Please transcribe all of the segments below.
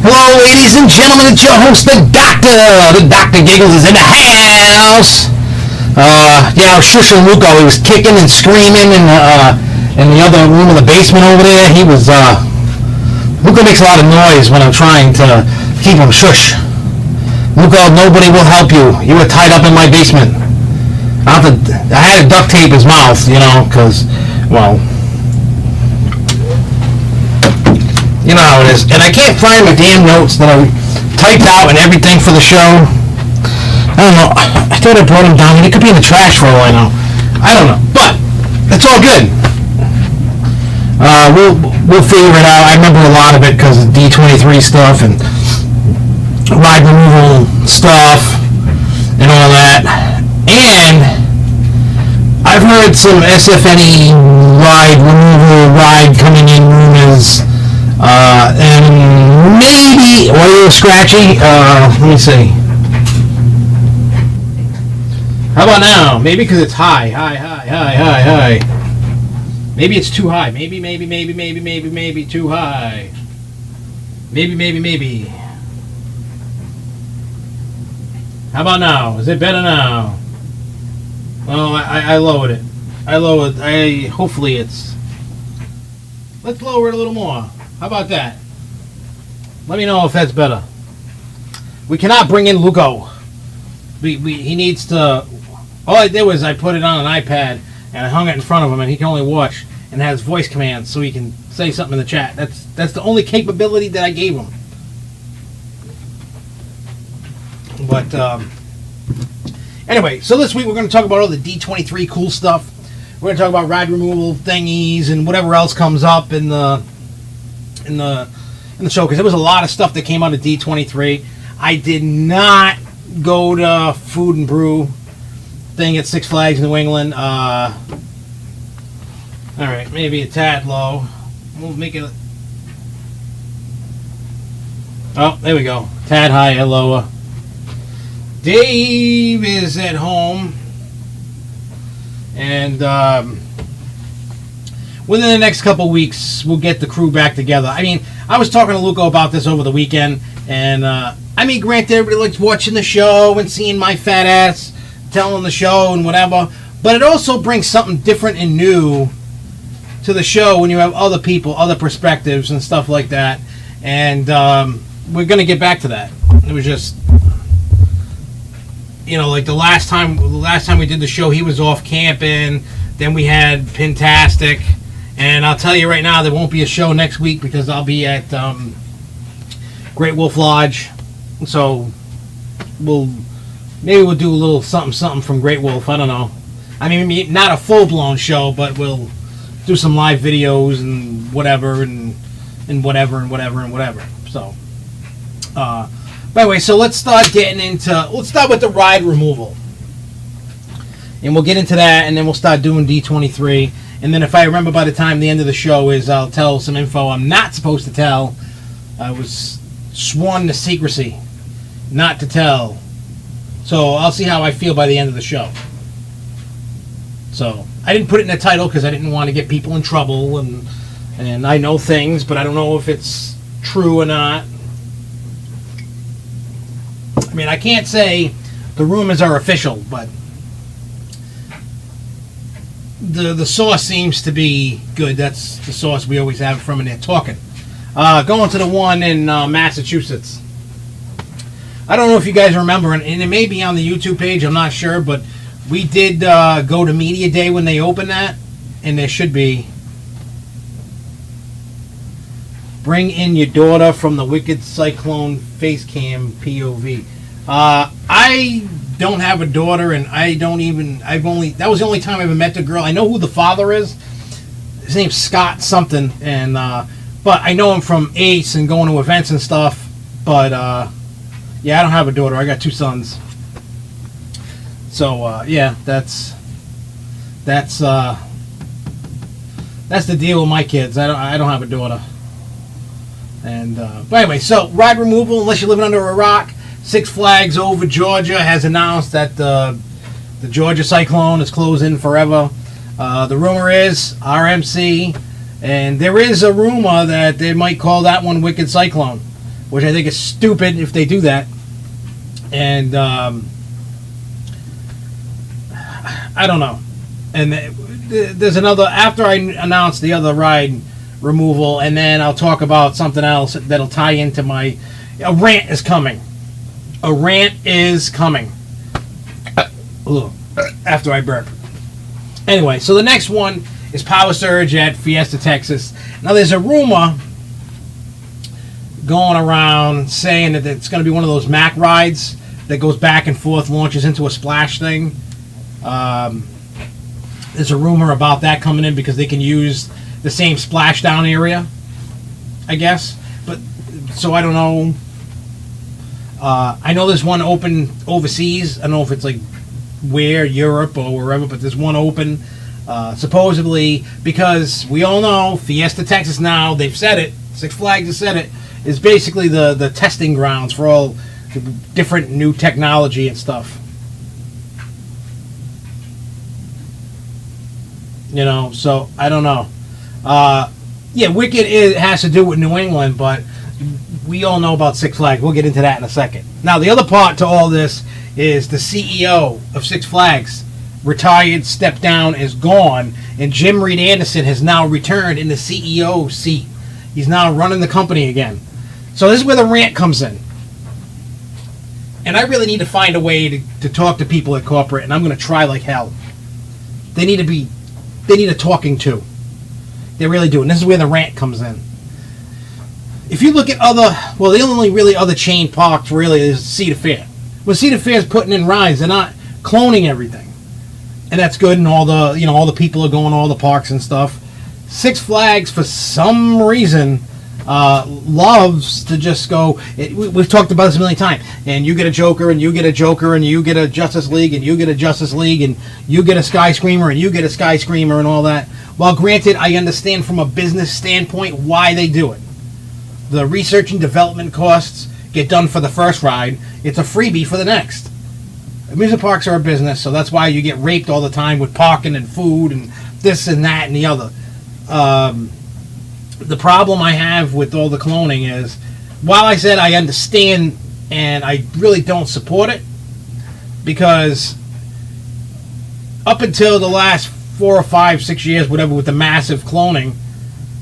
Hello, ladies and gentlemen, it's your host, the Doctor. The Dr. Giggles is in the house. Yeah, I was shushing Luco. He was kicking and screaming in the other room in the basement over there. Luco makes a lot of noise when I'm trying to keep him shush. Luco, nobody will help you. You were tied up in my basement. I had to duct tape his mouth, because, well, you know how it is. And I can't find my damn notes that I typed out and everything for the show. I don't know. I thought I brought them down. It could be in the trash for all I know. I don't know. But it's all good. We'll figure it out. I remember a lot of it because of D23 stuff and ride removal stuff and all that. And I've heard some SFNE ride coming in rumors. And maybe audio scratchy. Let me see. How about now? Maybe because it's high. Maybe it's too high. Maybe too high. Maybe. How about now? Is it better now? Well, I lowered it. Hopefully it's. Let's lower it a little more. How about that? Let me know if that's better. We cannot bring in Luco. He needs to. All I did was I put it on an iPad and I hung it in front of him, and he can only watch and has voice commands, so he can say something in the chat. That's the only capability that I gave him. But anyway, so this week we're going to talk about all the D23 cool stuff. We're going to talk about ride removal thingies and whatever else comes up in the show, because there was a lot of stuff that came out of D23. I did not go to Food and Brew thing at Six Flags New England. All right, maybe a tad low. We'll make it. Oh, there we go. Tad high, lower. Dave is at home, and within the next couple weeks, we'll get the crew back together. I mean, I was talking to Luco about this over the weekend, and I mean, granted, everybody likes watching the show and seeing my fat ass telling the show and whatever, but it also brings something different and new to the show when you have other people, other perspectives and stuff like that. And we're going to get back to that. It was just, like the last time we did the show, he was off camping. Then we had Pintastic. And I'll tell you right now, there won't be a show next week because I'll be at Great Wolf Lodge. So maybe we'll do a little something from Great Wolf. I don't know. I mean, not a full-blown show, but we'll do some live videos and whatever and whatever. So, by the way, so let's start with the ride removal. And we'll get into that, and then we'll start doing D23. And then if I remember by the time the end of the show is, I'll tell some info I'm not supposed to tell. I was sworn to secrecy, not to tell. So I'll see how I feel by the end of the show. So I didn't put it in the title because I didn't want to get people in trouble, and I know things, but I don't know if it's true or not. I mean, I can't say the rumors are official, but the source seems to be good. That's the source we always have from, and they're talking. Going to the one in Massachusetts. I don't know if you guys remember, and it may be on the YouTube page, I'm not sure, but we did go to Media Day when they opened that, and there should be Bring in Your Daughter from the Wicked Cyclone Face Cam POV. I don't have a daughter, and that was the only time I ever met the girl. I know who the father is. His name's Scott something, and but I know him from Ace and going to events and stuff, but yeah, I don't have a daughter. I got two sons. So yeah, that's the deal with my kids. I don't have a daughter. And but anyway, so ride removal, unless you're living under a rock, Six Flags over Georgia has announced that the Georgia Cyclone is closing forever. The rumor is RMC, and there is a rumor that they might call that one Wicked Cyclone, which I think is stupid if they do that. And I don't know. And there's another, after I announce the other ride removal, and then I'll talk about something else that'll tie into my... A rant is coming. A rant is coming. After I burp. Anyway, so the next one is Power Surge at Fiesta, Texas. Now, there's a rumor going around saying that it's going to be one of those Mack rides that goes back and forth, launches into a splash thing. There's a rumor about that coming in because they can use the same splashdown area, I guess. But so I don't know. I know there's one open overseas. I don't know if it's like where, Europe or wherever, but there's one open. Supposedly, because we all know Fiesta, Texas now, they've said it, Six Flags has said it, is basically the testing grounds for all the different new technology and stuff. You know, so I don't know. Yeah, Wicked has to do with New England, but we all know about Six Flags. We'll get into that in a second. Now, the other part to all this is the CEO of Six Flags retired, stepped down, is gone, and Jim Reed Anderson has now returned in the CEO seat. He's now running the company again. So this is where the rant comes in. And I really need to find a way to talk to people at corporate, and I'm going to try like hell. They need a talking to. They really do. And this is where the rant comes in. If you look at the only really other chain parks really is Cedar Fair. When Cedar Fair is putting in rides, they're not cloning everything. And that's good, and all the people are going to all the parks and stuff. Six Flags, for some reason, loves to just go. We've talked about this a million times. And you get a Joker, and you get a Joker, and you get a Justice League, and you get a Justice League, and you get a Sky Screamer, and you get a Sky Screamer, and all that. While granted, I understand from a business standpoint why they do it. The research and development costs get done for the first ride. It's a freebie for the next. Amusement parks are a business, so that's why you get raped all the time with parking and food and this and that and the other. The problem I have with all the cloning is, while I said I understand and I really don't support it, because up until the last 4 or 5, 6 years, whatever, with the massive cloning,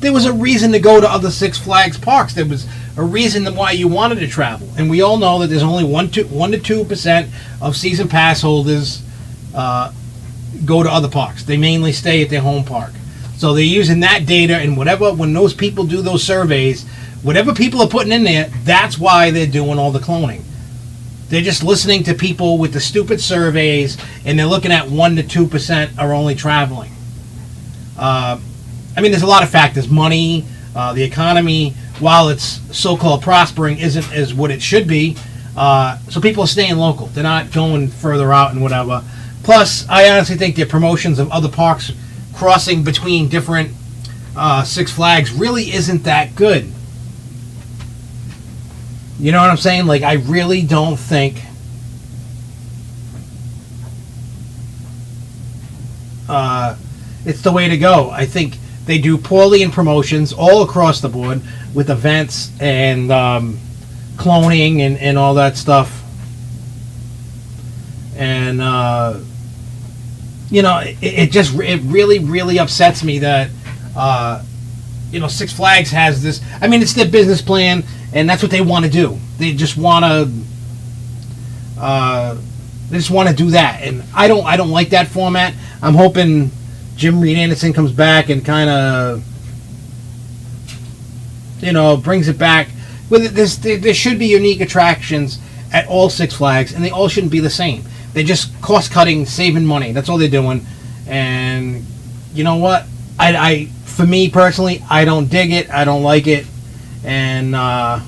there was a reason to go to other Six Flags parks. There was a reason why you wanted to travel. And we all know that there's only 1 to 2% of season pass holders go to other parks. They mainly stay at their home park. So they're using that data, and when those people do those surveys, whatever people are putting in there, that's why they're doing all the cloning. They're just listening to people with the stupid surveys, and they're looking at 1 to 2% are only traveling. I mean, there's a lot of factors. Money, the economy, while it's so-called prospering, isn't as what it should be. So people are staying local. They're not going further out and whatever. Plus, I honestly think their promotions of other parks crossing between different Six Flags really isn't that good. You know what I'm saying? Like, I really don't think it's the way to go. I think they do poorly in promotions all across the board with events and cloning and all that stuff. And it really upsets me that Six Flags has this. I mean, it's their business plan, and that's what they want to do. They just want to do that, and I don't like that format. I'm hoping Jim Reed Anderson comes back and kind of brings it back. With this, there should be unique attractions at all Six Flags, and they all shouldn't be the same. They're just cost cutting, saving money. That's all they're doing. And you know what? For me personally, I don't dig it. I don't like it. And I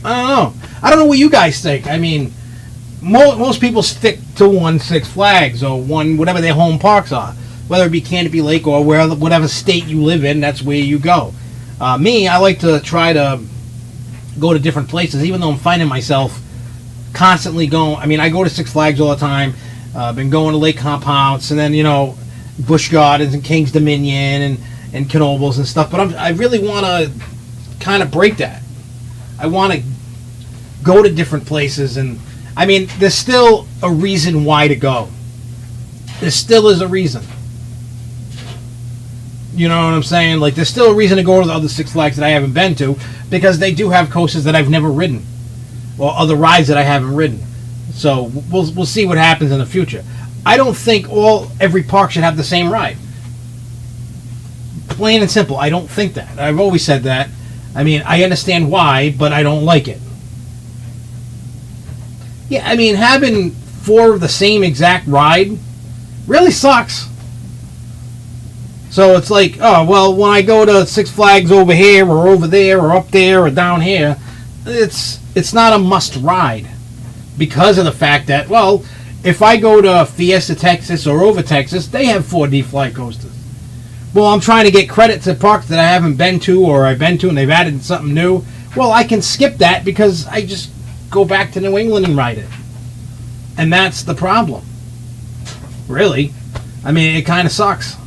don't know. I don't know what you guys think. I mean, most people stick to one Six Flags or one whatever their home parks are, whether it be Canopy Lake or whatever state you live in. That's where you go. Me, I like to try to go to different places, even though I'm finding myself constantly going. I mean, I go to Six Flags all the time. Been going to Lake Compounce, and then Busch Gardens and King's Dominion and Knoebels and stuff. But I really want to kind of break that. I want to go to different places, and I mean, there's still a reason why to go. There still is a reason. You know what I'm saying? Like, there's still a reason to go to the other Six Flags that I haven't been to, because they do have coasters that I've never ridden, or other rides that I haven't ridden. So we'll see what happens in the future. I don't think every park should have the same ride. Plain and simple, I don't think that. I've always said that. I mean, I understand why, but I don't like it. Yeah, I mean, having 4 of the same exact ride really sucks. So it's like, oh, well, when I go to Six Flags over here or over there or up there or down here, it's not a must ride, because of the fact that, well, if I go to Fiesta, Texas or over Texas, they have 4D fly coasters. Well, I'm trying to get credit to parks that I haven't been to, or I've been to and they've added something new. Well, I can skip that because I just go back to New England and ride it. And that's the problem. Really. I mean, it kind of sucks.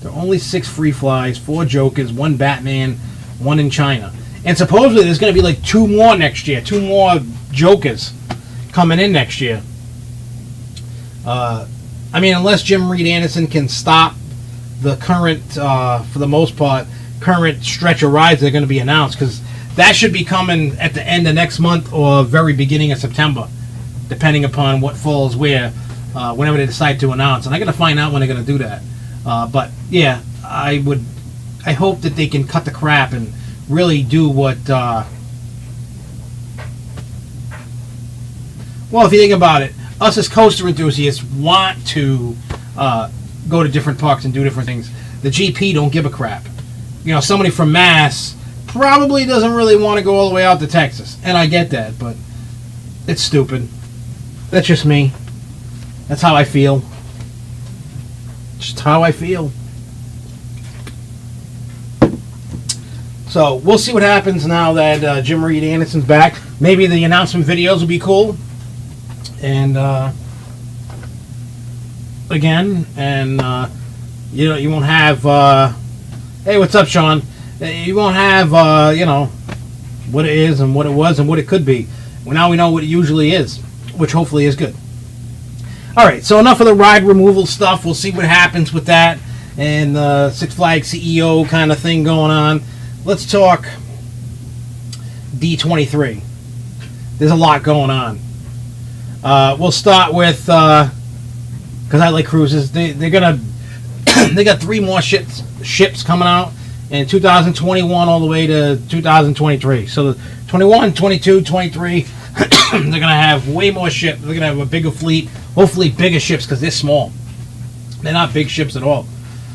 There are only 6 free flies, 4 Jokers, 1 Batman, 1 in China. And supposedly there's going to be like 2 more next year. 2 more Jokers coming in next year. I mean, unless Jim Reed Anderson can stop the current, for the most part, current stretch of rides that are going to be announced, because that should be coming at the end of next month or very beginning of September, depending upon what falls where, whenever they decide to announce. And I got to find out when they're going to do that. But yeah, I hope that they can cut the crap and really do what. Well, if you think about it, us as coaster enthusiasts want to go to different parks and do different things. The GP don't give a crap. Somebody from Mass probably doesn't really want to go all the way out to Texas, and I get that, but it's stupid. That's just me. That's how I feel. Just how I feel. So we'll see what happens now that Jim Reed Anderson's back. Maybe the announcement videos will be cool. And again, and you won't have. Hey, what's up, Sean? You won't have what it is and what it was and what it could be. Well, now we know what it usually is, which hopefully is good. All right, so enough of the ride removal stuff. We'll see what happens with that and the Six Flags CEO kind of thing going on. Let's talk D23. There's a lot going on. We'll start with, because I like cruises. They're gonna they got 3 more ships coming out in 2021 all the way to 2023. So the 21, 22, 23, they're gonna have way more ships. They're gonna have a bigger fleet. Hopefully bigger ships, because they're small. They're not big ships at all.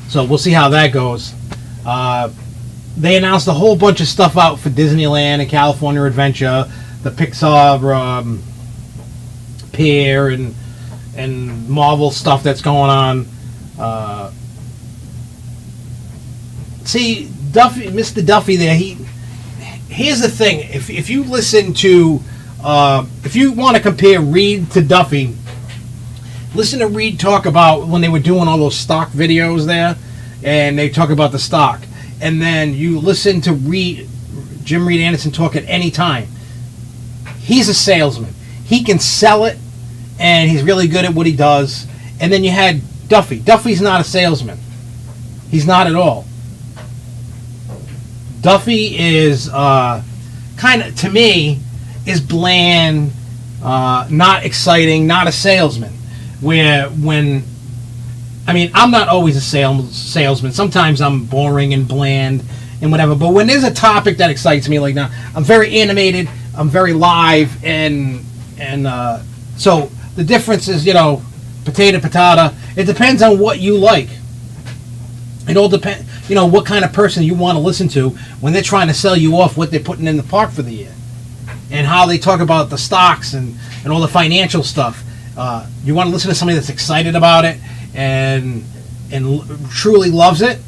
So we'll see how that goes. They announced a whole bunch of stuff out for Disneyland and California Adventure, the Pixar Pier and Marvel stuff that's going on. See, Mr. Duffy there, here's the thing. If you listen to, if you want to compare Reed to Duffy, listen to Reed talk about when they were doing all those stock videos there, and they talk about the stock. And then you listen to Jim Reed Anderson talk at any time. He's a salesman. He can sell it, and he's really good at what he does. And then you had Duffy. Duffy's not a salesman. He's not at all. Duffy is kind of, to me, is bland, not exciting, not a salesman. I'm not always a salesman. Sometimes I'm boring and bland and whatever. But when there's a topic that excites me, like now, I'm very animated. I'm very live, and so the difference is, potato. It depends on what you like. It all depends, what kind of person you want to listen to when they're trying to sell you off what they're putting in the park for the year, and how they talk about the stocks and all the financial stuff. You want to listen to somebody that's excited about it and truly loves it,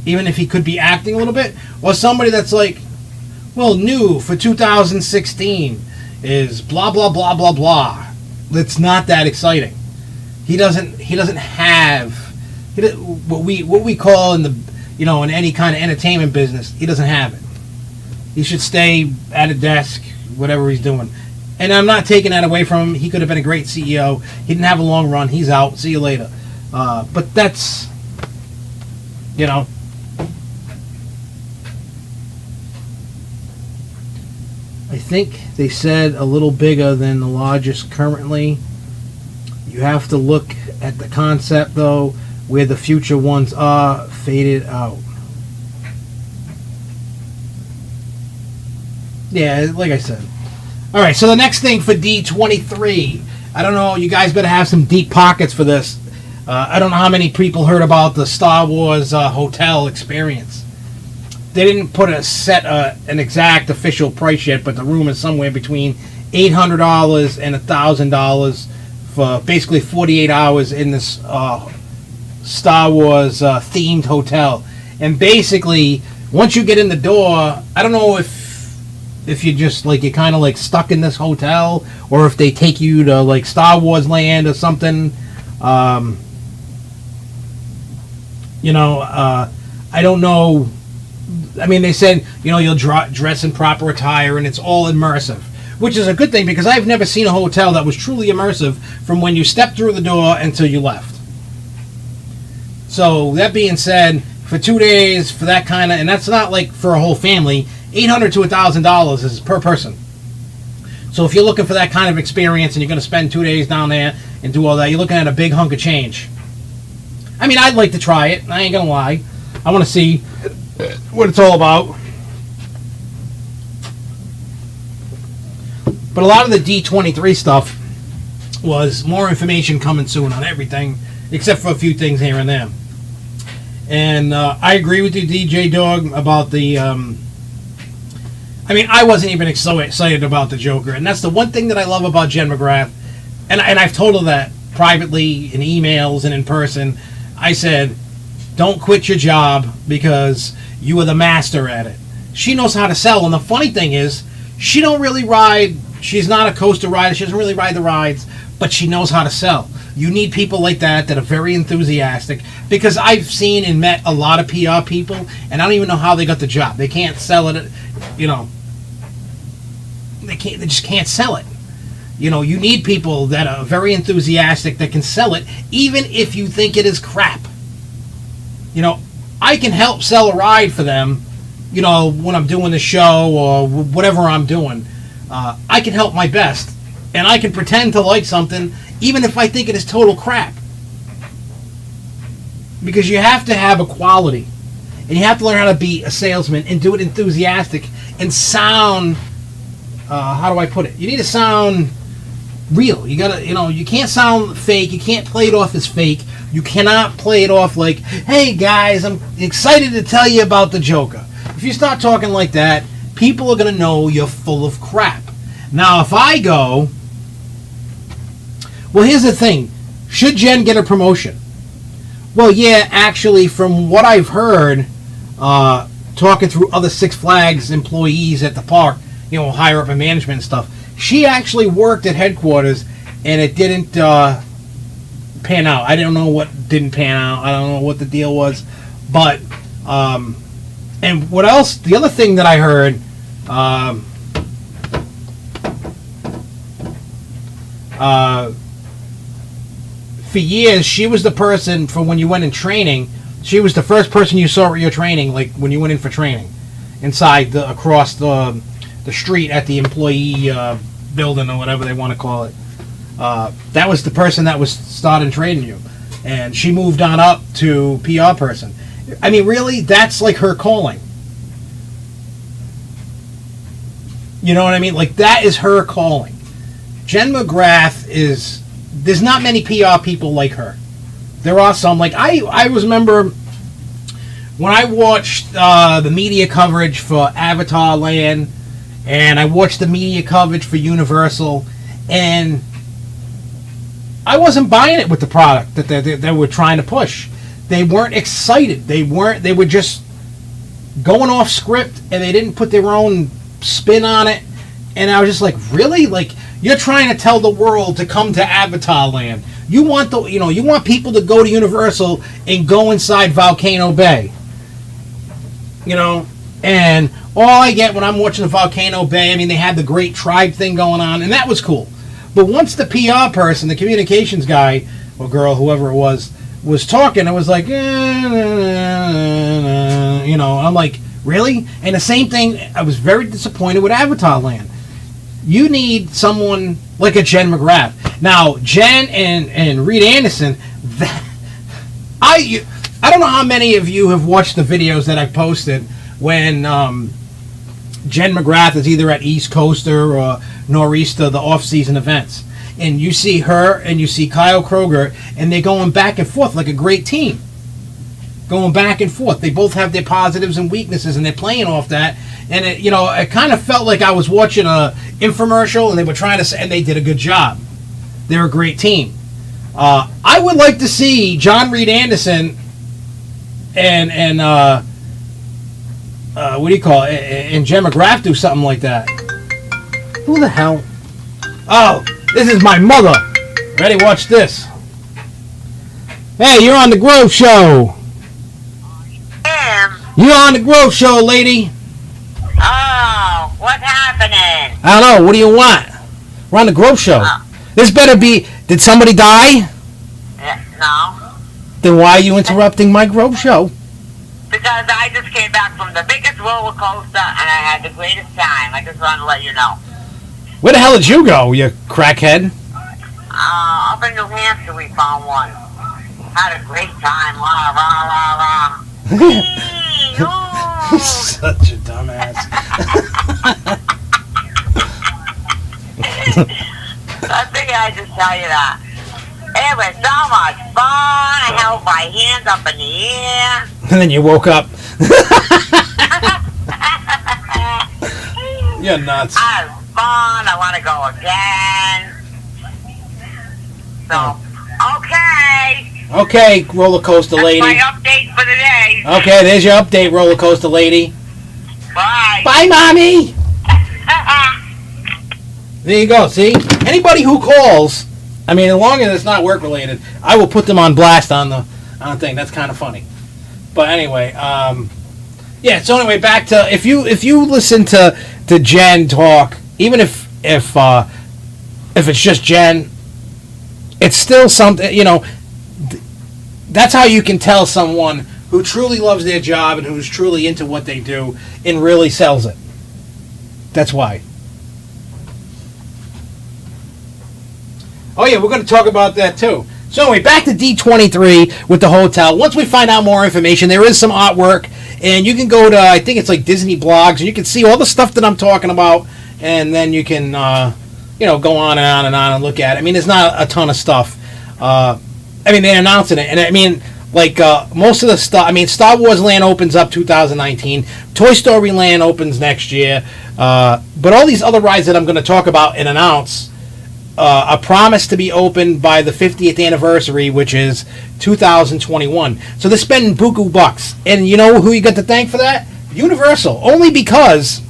even if he could be acting a little bit, or somebody that's like, Well, new for 2016 is blah blah blah blah blah. It's not that exciting. He doesn't have what we call in the in any kind of entertainment business. He doesn't have it. He should stay at a desk, whatever he's doing. And I'm not taking that away from him. He could have been a great CEO. He didn't have a long run. He's out. See you later. But that's, I think they said a little bigger than the largest currently. You have to look at the concept, though, where the future ones are faded out. Yeah, like I said. All right, so the next thing for D23, I don't know, you guys better have some deep pockets for this. I don't know how many people heard about the Star Wars hotel experience. They didn't put an exact official price yet, but the room is somewhere between $800 and $1,000 for basically 48 hours in this Star Wars themed hotel. And basically, once you get in the door, I don't know if you just you're kind of stuck in this hotel, or if they take you to Star Wars land or something. I don't know. I mean, they said you'll dress in proper attire and it's all immersive, which is a good thing because I've never seen a hotel that was truly immersive from when you stepped through the door until you left. So that being said, for 2 days for that kind of, and that's not for a whole family, $800 to $1,000 is per person. So if you're looking for that kind of experience and you're going to spend 2 days down there and do all that, you're looking at a big hunk of change. I mean, I'd like to try it. I ain't going to lie. I want to see what it's all about. But a lot of the D23 stuff was more information coming soon on everything, except for a few things here and there. And I agree with you, DJ Dog, about the... I mean, I wasn't even so excited about the Joker, and that's the one thing that I love about Jen McGrath. And I've told her that privately, in emails and in person. I said, don't quit your job because you are the master at it. She knows how to sell, and the funny thing is, she don't really ride. She's not a coaster rider. She doesn't really ride the rides, but she knows how to sell. You need people like that are very enthusiastic, because I've seen and met a lot of PR people, and I don't even know how they got the job. They can't sell it, They just can't sell it. You need people that are very enthusiastic that can sell it, even if you think it is crap. I can help sell a ride for them, when I'm doing the show or whatever I'm doing. I can help my best, and I can pretend to like something, even if I think it is total crap. Because you have to have a quality, and you have to learn how to be a salesman and do it enthusiastic and sound... how do I put it? You need to sound real. You gotta, you can't sound fake. You can't play it off as fake. You cannot play it off like, hey guys, I'm excited to tell you about the Joker. If you start talking like that, people are gonna know you're full of crap. Now, if I go, well, here's the thing. Should Jen get a promotion? Well, yeah, actually, from what I've heard, talking through other Six Flags employees at the park, higher up in management and stuff, she actually worked at headquarters, and it didn't pan out. I don't know what didn't pan out. I don't know what the deal was. But, and what else? The other thing that I heard, for years, she was the person, for when you went in training, she was the first person you saw at your training, like when you went in for training, across the street at the employee building or whatever they want to call it. That was the person that was starting training you, and she moved on up to PR person. I mean, really, that's like her calling. You know what I mean? That is her calling. Jen McGrath is... There's not many PR people like her. There are some. I remember when I watched the media coverage for Avatar Land, and I watched the media coverage for Universal, and I wasn't buying it with the product that they were trying to push. They weren't excited. They were just going off script, and they didn't put their own spin on it, and I was just like, really? Like, you're trying to tell the world to come to Avatar Land. You want you want people to go to Universal and go inside Volcano Bay. And all I get when I'm watching the Volcano Bay, I mean, they had the Great Tribe thing going on, and that was cool. But once the PR person, the communications guy or girl, whoever it was talking, I was like, I'm like, really? And the same thing, I was very disappointed with Avatar Land. You need someone like a Jen McGrath. Now, Jen and Reed Anderson, I don't know how many of you have watched the videos that I posted when Jen McGrath is either at East Coaster or Nor'easter, the off-season events. And you see her and you see Kyle Kroger, and they're going back and forth like a great team. Going back and forth. They both have their positives and weaknesses, and they're playing off that. And it kind of felt like I was watching a infomercial, and they were trying to say, and they did a good job. They're a great team. I would like to see John Reed Anderson and what do you call it? And Jen McGrath do something like that. Who the hell? Oh, this is my mother. Ready? Watch this. Hey, you're on the Grove Show. You're on the Grove Show, lady. Oh, what's happening? I don't know. What do you want? We're on the Grove Show. This better be... Did somebody die? No. Then why are you interrupting my Grove Show? Because I just came back from the biggest roller coaster, and I had the greatest time. I just wanted to let you know. Where the hell did you go, you crackhead? Up in New Hampshire, we found one. Had a great time. Rah, rah, rah, rah. Such a dumbass. I think I just tell you that. It was so much fun. I held my hands up in the air. And then you woke up. You're nuts. I had fun. I want to go again. So, okay. Okay, roller coaster lady. That's my update for the day. Okay, there's your update, roller coaster lady. Bye. Bye, mommy. There you go. See, anybody who calls, I mean, as long as it's not work related, I will put them on blast on the thing. That's kind of funny. But anyway, yeah. So anyway, back to if you listen to Jen talk, even if it's just Jen, it's still something. That's how you can tell someone who truly loves their job and who's truly into what they do and really sells it. That's why. Oh yeah, we're going to talk about that too. So anyway, back to D23 with the hotel. Once we find out more information, there is some artwork, and you can go to, I think it's like Disney blogs, and you can see all the stuff that I'm talking about, and then you can, go on and on and on and look at it. I mean, there's not a ton of stuff. I mean, they're announcing it, and I mean, like most of the stuff. I mean, Star Wars Land opens up 2019. Toy Story Land opens next year. But all these other rides that I'm going to talk about and announce are promised to be open by the 50th anniversary, which is 2021. So they're spending buku bucks, and you know who you got to thank for that? Universal, only because.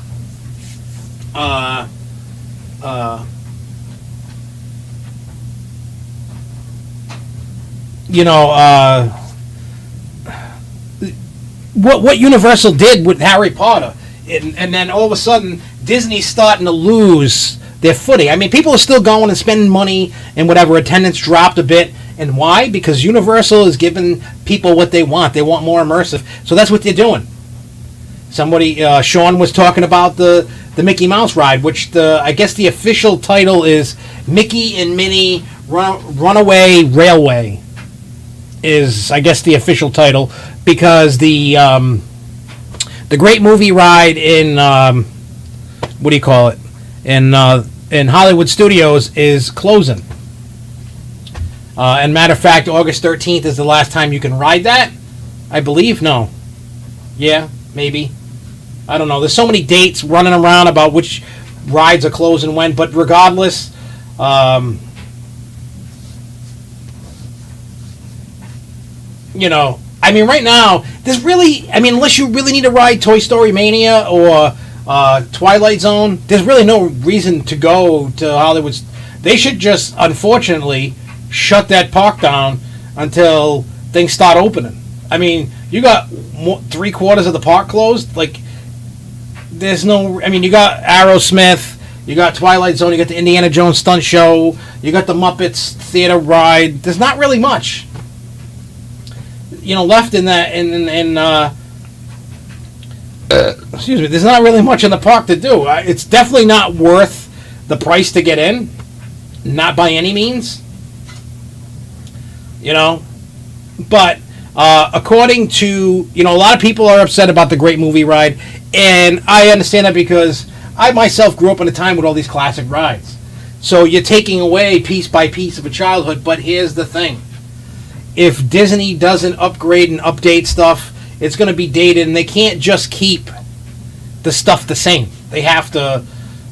What Universal did with Harry Potter, and then all of a sudden Disney's starting to lose their footing. I mean, people are still going and spending money and whatever. Attendance dropped a bit, and why? Because Universal is giving people what they want. They want more immersive, so that's what they're doing. Somebody, Sean was talking about the Mickey Mouse ride, which I guess the official title is Mickey and Minnie Runaway Railway. Is I guess the official title, because the great movie ride in what do you call it in Hollywood Studios is closing. And matter of fact, August 13th is the last time you can ride that, I believe. No, yeah, maybe, I don't know. There's so many dates running around about which rides are closing when, but regardless. I mean, right now, there's really, I mean, unless you really need to ride Toy Story Mania or Twilight Zone. There's really no reason to go to Hollywood. They should just, unfortunately, shut that park down until things start opening. I mean, you got 3/4 of the park closed. Like, there's no. I mean, you got Aerosmith, you got Twilight Zone, you got the Indiana Jones stunt show, you got the Muppets theater ride. There's not really much, left in that. Excuse me. There's not really much in the park to do. It's definitely not worth the price to get in. Not by any means. But according to, a lot of people are upset about the Great Movie Ride, and I understand that because I myself grew up in a time with all these classic rides. So you're taking away piece by piece of a childhood, but here's the thing. If Disney doesn't upgrade and update stuff, it's going to be dated, and they can't just keep the stuff the same. They have to,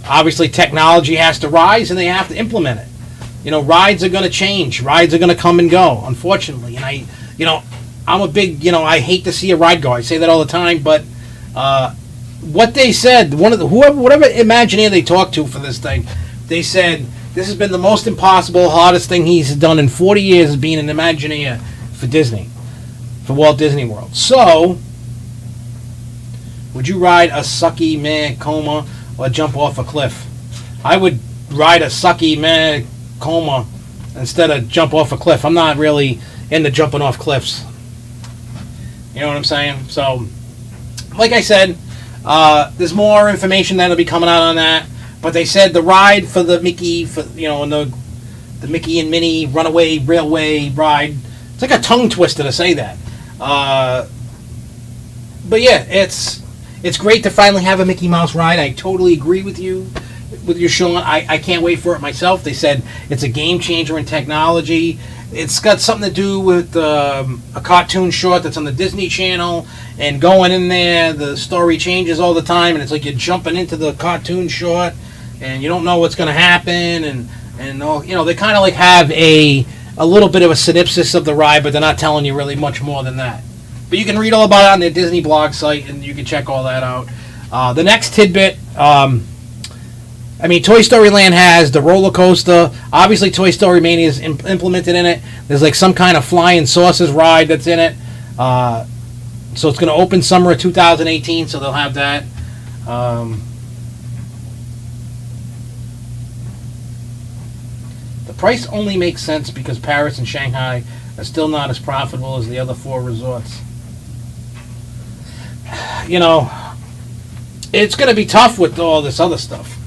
obviously technology has to rise, and they have to implement it. Rides are going to change. Rides are going to come and go, unfortunately. And I'm a big, I hate to see a ride go. I say that all the time, but what they said, whatever Imagineer they talked to for this thing, they said this has been the most impossible, hardest thing he's done in 40 years of being an Imagineer for Disney, for Walt Disney World. So, would you ride a sucky meh coma or jump off a cliff? I would ride a sucky meh coma instead of jump off a cliff. I'm not really into jumping off cliffs. You know what I'm saying? So, like I said, there's more information that'll be coming out on that. But they said the ride for the Mickey, the Mickey and Minnie Runaway Railway ride. It's like a tongue twister to say that. But yeah, it's great to finally have a Mickey Mouse ride. I totally agree with you, Sean. I can't wait for it myself. They said it's a game changer in technology. It's got something to do with a cartoon short that's on the Disney Channel, and going in there, the story changes all the time, and it's like you're jumping into the cartoon short, and you don't know what's going to happen, and all, they kind of like have a little bit of a synopsis of the ride, but they're not telling you really much more than that. But you can read all about it on their Disney blog site, and you can check all that out. The next tidbit, Toy Story Land has the roller coaster. Obviously, Toy Story Mania is implemented in it. There's like some kind of flying saucers ride that's in it. So it's going to open summer of 2018, so they'll have that. The price only makes sense because Paris and Shanghai are still not as profitable as the other 4 resorts. It's going to be tough with all this other stuff.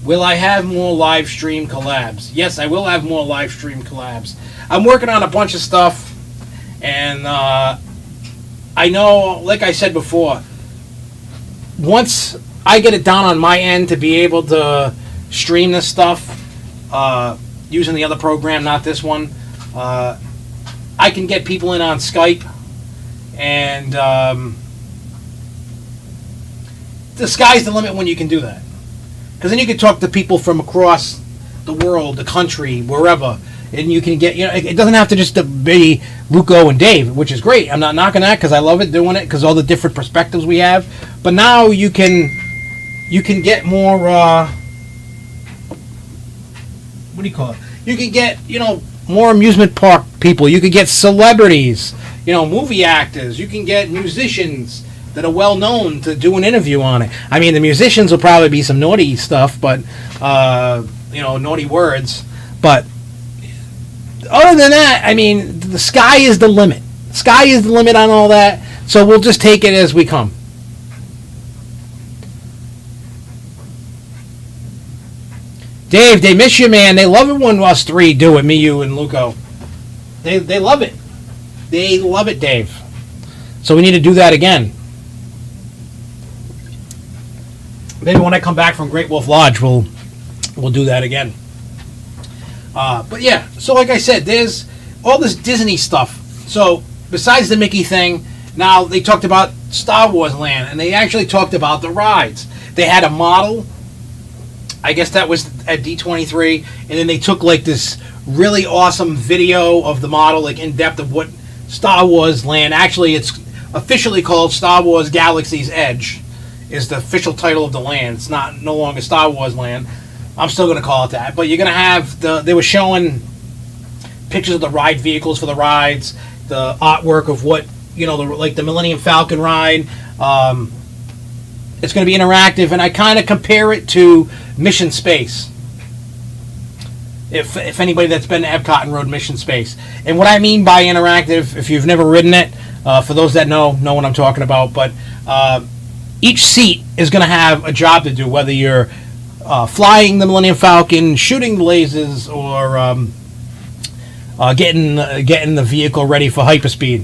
Will I have more live stream collabs? Yes, I will have more live stream collabs. I'm working on a bunch of stuff, and I know, like I said before, once I get it down on my end to be able to stream this stuff using the other program, not this one, I can get people in on Skype, and the sky's the limit when you can do that. Because then you can talk to people from across the world, the country, wherever, and you can get, it doesn't have to just be Luco and Dave, which is great. I'm not knocking that because I love it doing it because all the different perspectives we have. But now you can get more, what do you call it? You can get, more amusement park people. You can get celebrities, movie actors. You can get musicians that are well known to do an interview on it. I mean, the musicians will probably be some naughty stuff, but naughty words. But other than that, I mean, the sky is the limit. Sky is the limit on all that. So we'll just take it as we come. Dave, they miss you, man. They love it when us 3 do it. Me, you, and Luco. They love it. They love it, Dave. So we need to do that again. Maybe when I come back from Great Wolf Lodge, we'll do that again. But yeah, so like I said, there's all this Disney stuff. So besides the Mickey thing, now they talked about Star Wars Land, and they actually talked about the rides. They had a model. I guess that was at D23, and then they took like this really awesome video of the model, like in depth of what Star Wars Land. Actually, it's officially called Star Wars Galaxy's Edge. is the official title of the land. It's no longer Star Wars Land. I'm still going to call it that. But you're going to have they were showing pictures of the ride vehicles for the rides, the artwork of what, like the Millennium Falcon ride. It's going to be interactive, and I kind of compare it to Mission Space. If anybody that's been to Epcot and rode Mission Space. And what I mean by interactive, if you've never ridden it, for those that know what I'm talking about, but each seat is going to have a job to do, whether you're flying the Millennium Falcon, shooting the lasers, or getting the vehicle ready for hyperspeed.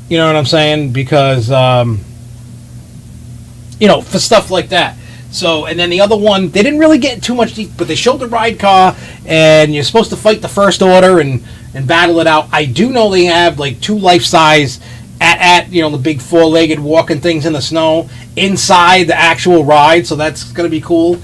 You know what I'm saying? Because, for stuff like that. So, and then the other one, they didn't really get too much deep, but they showed the ride car, and you're supposed to fight the First Order and battle it out. I do know they have like 2 life-size the big 4-legged walking things in the snow inside the actual ride, so that's going to be cool.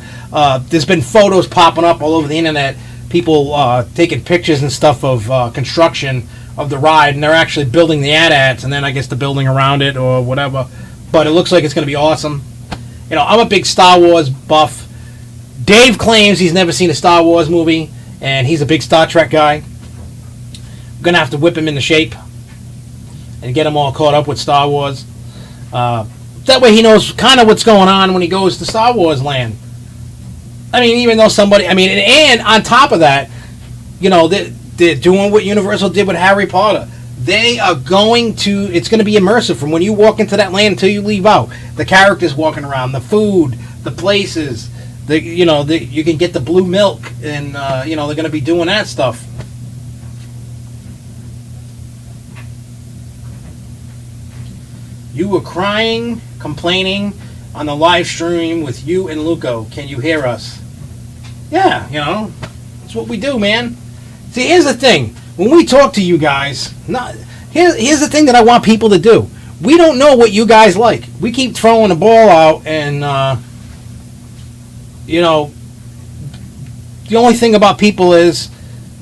There's been photos popping up all over the internet, people taking pictures and stuff of construction of the ride, and they're actually building the AT-ATs, and then I guess the building around it or whatever. But it looks like it's going to be awesome. I'm a big Star Wars buff. Dave claims he's never seen a Star Wars movie, and he's a big Star Trek guy. I'm going to have to whip him into shape and get him all caught up with Star Wars. That way he knows kind of what's going on when he goes to Star Wars Land. I mean, even though and on top of that, they're doing what Universal did with Harry Potter. They are it's going to be immersive from when you walk into that land until you leave out. The characters walking around, the food, the places, you can get the blue milk, and, they're going to be doing that stuff. You were crying, complaining on the live stream with you and Luco. Can you hear us? Yeah, that's what we do, man. See, here's the thing. When we talk to you guys, here's the thing that I want people to do. We don't know what you guys like. We keep throwing the ball out, and, the only thing about people is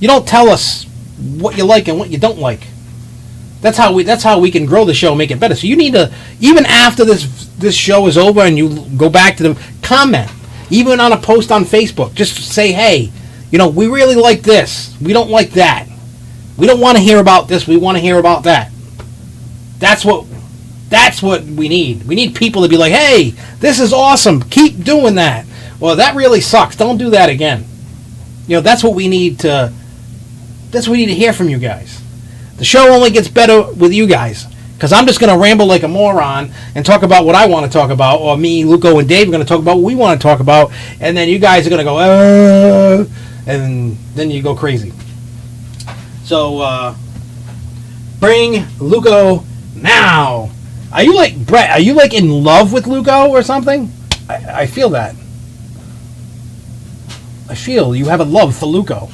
you don't tell us what you like and what you don't like. That's how we can grow the show and make it better. So you need to, even after this show is over and you go back to the comment, even on a post on Facebook, just say, hey, we really like this. We don't like that. We don't want to hear about this. We want to hear about that. That's what we need. We need people to be like, hey, this is awesome. Keep doing that. Well, that really sucks. Don't do that again. That's what we need to hear from you guys. The show only gets better with you guys, because I'm just going to ramble like a moron and talk about what I want to talk about, or me, Luco, and Dave are going to talk about what we want to talk about, and then you guys are going to go, and then you go crazy. So, bring Luco now. Are you like, Brett, are you like in love with Luco or something? I feel that. I feel you have a love for Luco.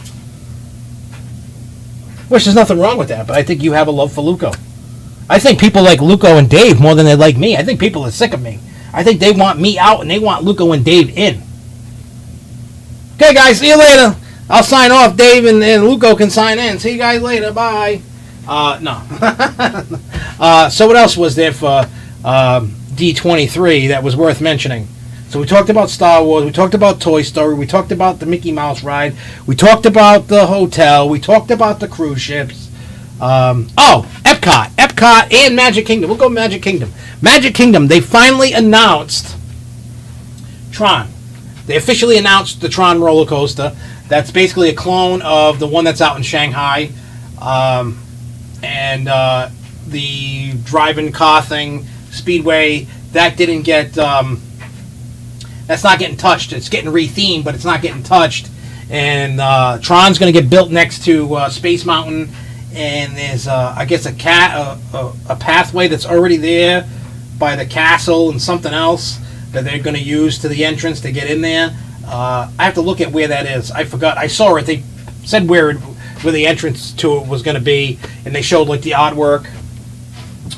Which there's nothing wrong with that, but I think you have a love for Luco. I think people like Luco and Dave more than they like me. I think people are sick of me. I think they want me out and they want Luco and Dave in. Okay, guys, see you later. I'll sign off. Dave and Luco can sign in. See you guys later. Bye. No. So what else was there for D23 that was worth mentioning? So we talked about Star Wars. We talked about Toy Story. We talked about the Mickey Mouse ride. We talked about the hotel. We talked about the cruise ships. Epcot. Epcot and Magic Kingdom. We'll go Magic Kingdom. Magic Kingdom, they finally announced Tron. They officially announced the Tron roller coaster. That's basically a clone of the one that's out in Shanghai. And the drive-in car thing, Speedway, that didn't get... that's not getting touched. It's getting rethemed, but it's not getting touched. And Tron's going to get built next to Space Mountain. And there's, I guess, a pathway that's already there by the castle and something else that they're going to use to the entrance to get in there. I have to look at where that is. I forgot. I saw it. They said where the entrance to it was going to be, and they showed like the artwork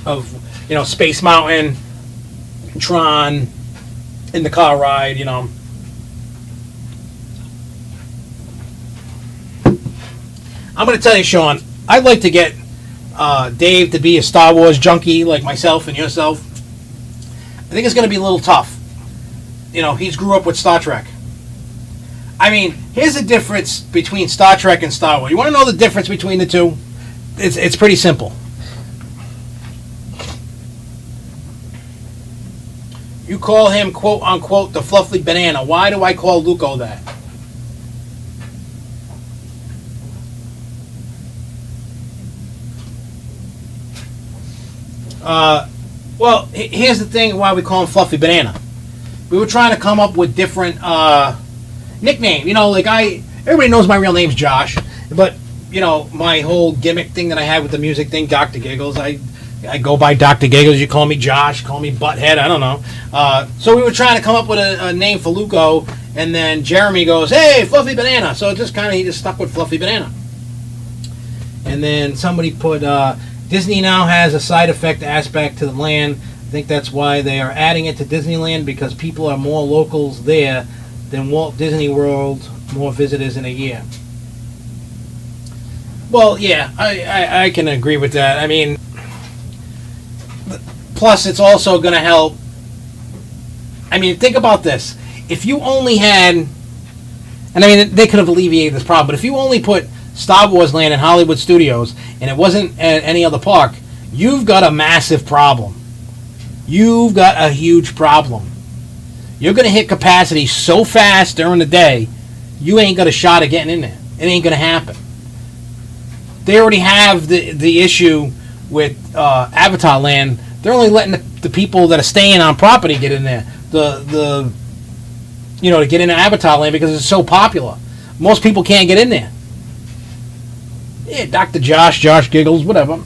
of Space Mountain, Tron, in the car ride. I'm going to tell you, Sean, I'd like to get Dave to be a Star Wars junkie like myself and yourself, think it's going to be a little tough. You know, he's grew up with Star Trek. I mean, here's the difference between Star Trek and Star Wars. You want to know the difference between the two? It's pretty simple. You call him, quote unquote, the fluffy banana. Why do I call Luco that? Well, here's the thing why we call him Fluffy Banana. We were trying to come up with different nickname. You know, like everybody knows my real name's Josh, but you know, my whole gimmick thing that I had with the music thing, Dr. Giggles, I go by Dr. Giggles. You call me Josh, call me Butthead, I don't know. So we were trying to come up with a name for Luco, and then Jeremy goes, hey, Fluffy Banana. So it just he just stuck with Fluffy Banana. And then somebody put, Disney now has a side effect aspect to the land. I think that's why they are adding it to Disneyland, because people are more locals there than Walt Disney World, more visitors in a year. Well, yeah, I can agree with that. I mean, plus it's also going to help. I mean, think about this. If you only had, and I mean, they could have alleviated this problem, but if you only put Star Wars Land in Hollywood Studios and it wasn't at any other park, you've got a massive problem. You've got a huge problem. You're going to hit capacity so fast during the day, you ain't got a shot at getting in there. It ain't going to happen. They already have the issue with Avatar Land. They're only letting the people that are staying on property get in there. To get into Avatar Land because it's so popular. Most people can't get in there. Yeah, Dr. Josh Giggles, whatever.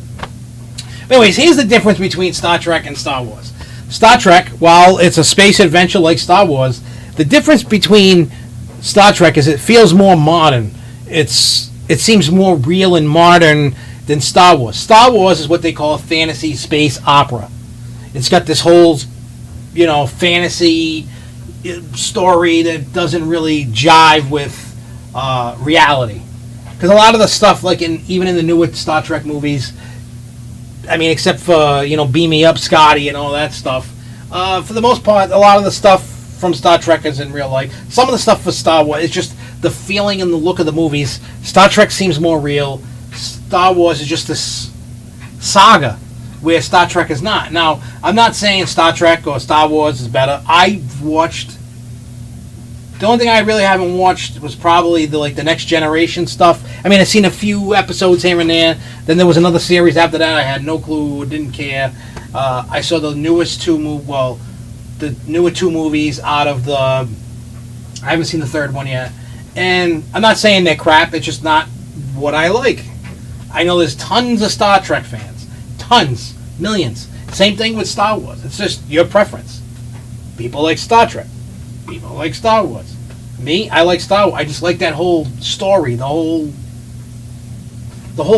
Anyways, here's the difference between Star Trek and Star Wars. Star Trek, while it's a space adventure like Star Wars, the difference between Star Trek is it feels more modern. It seems more real and modern than Star Wars. Star Wars is what they call a fantasy space opera. It's got this whole, fantasy story that doesn't really jive with reality. Because a lot of the stuff, like even in the newer Star Trek movies, I mean, except for, Beam Me Up, Scotty, and all that stuff, for the most part, a lot of the stuff from Star Trek is in real life. Some of the stuff for Star Wars is just the feeling and the look of the movies. Star Trek seems more real. Star Wars is just this saga where Star Trek is not. Now, I'm not saying Star Trek or Star Wars is better. I've watched... The only thing I really haven't watched was probably the Next Generation stuff. I mean, I've seen a few episodes here and there. Then there was another series after that. I had no clue, didn't care. I saw the newest two movies out of the... I haven't seen the third one yet. And I'm not saying they're crap. It's just not what I like. I know there's tons of Star Trek fans. Tons. Millions. Same thing with Star Wars. It's just your preference. People like Star Trek. People like Star Wars. Me, I like Star Wars. I just like that whole story, the whole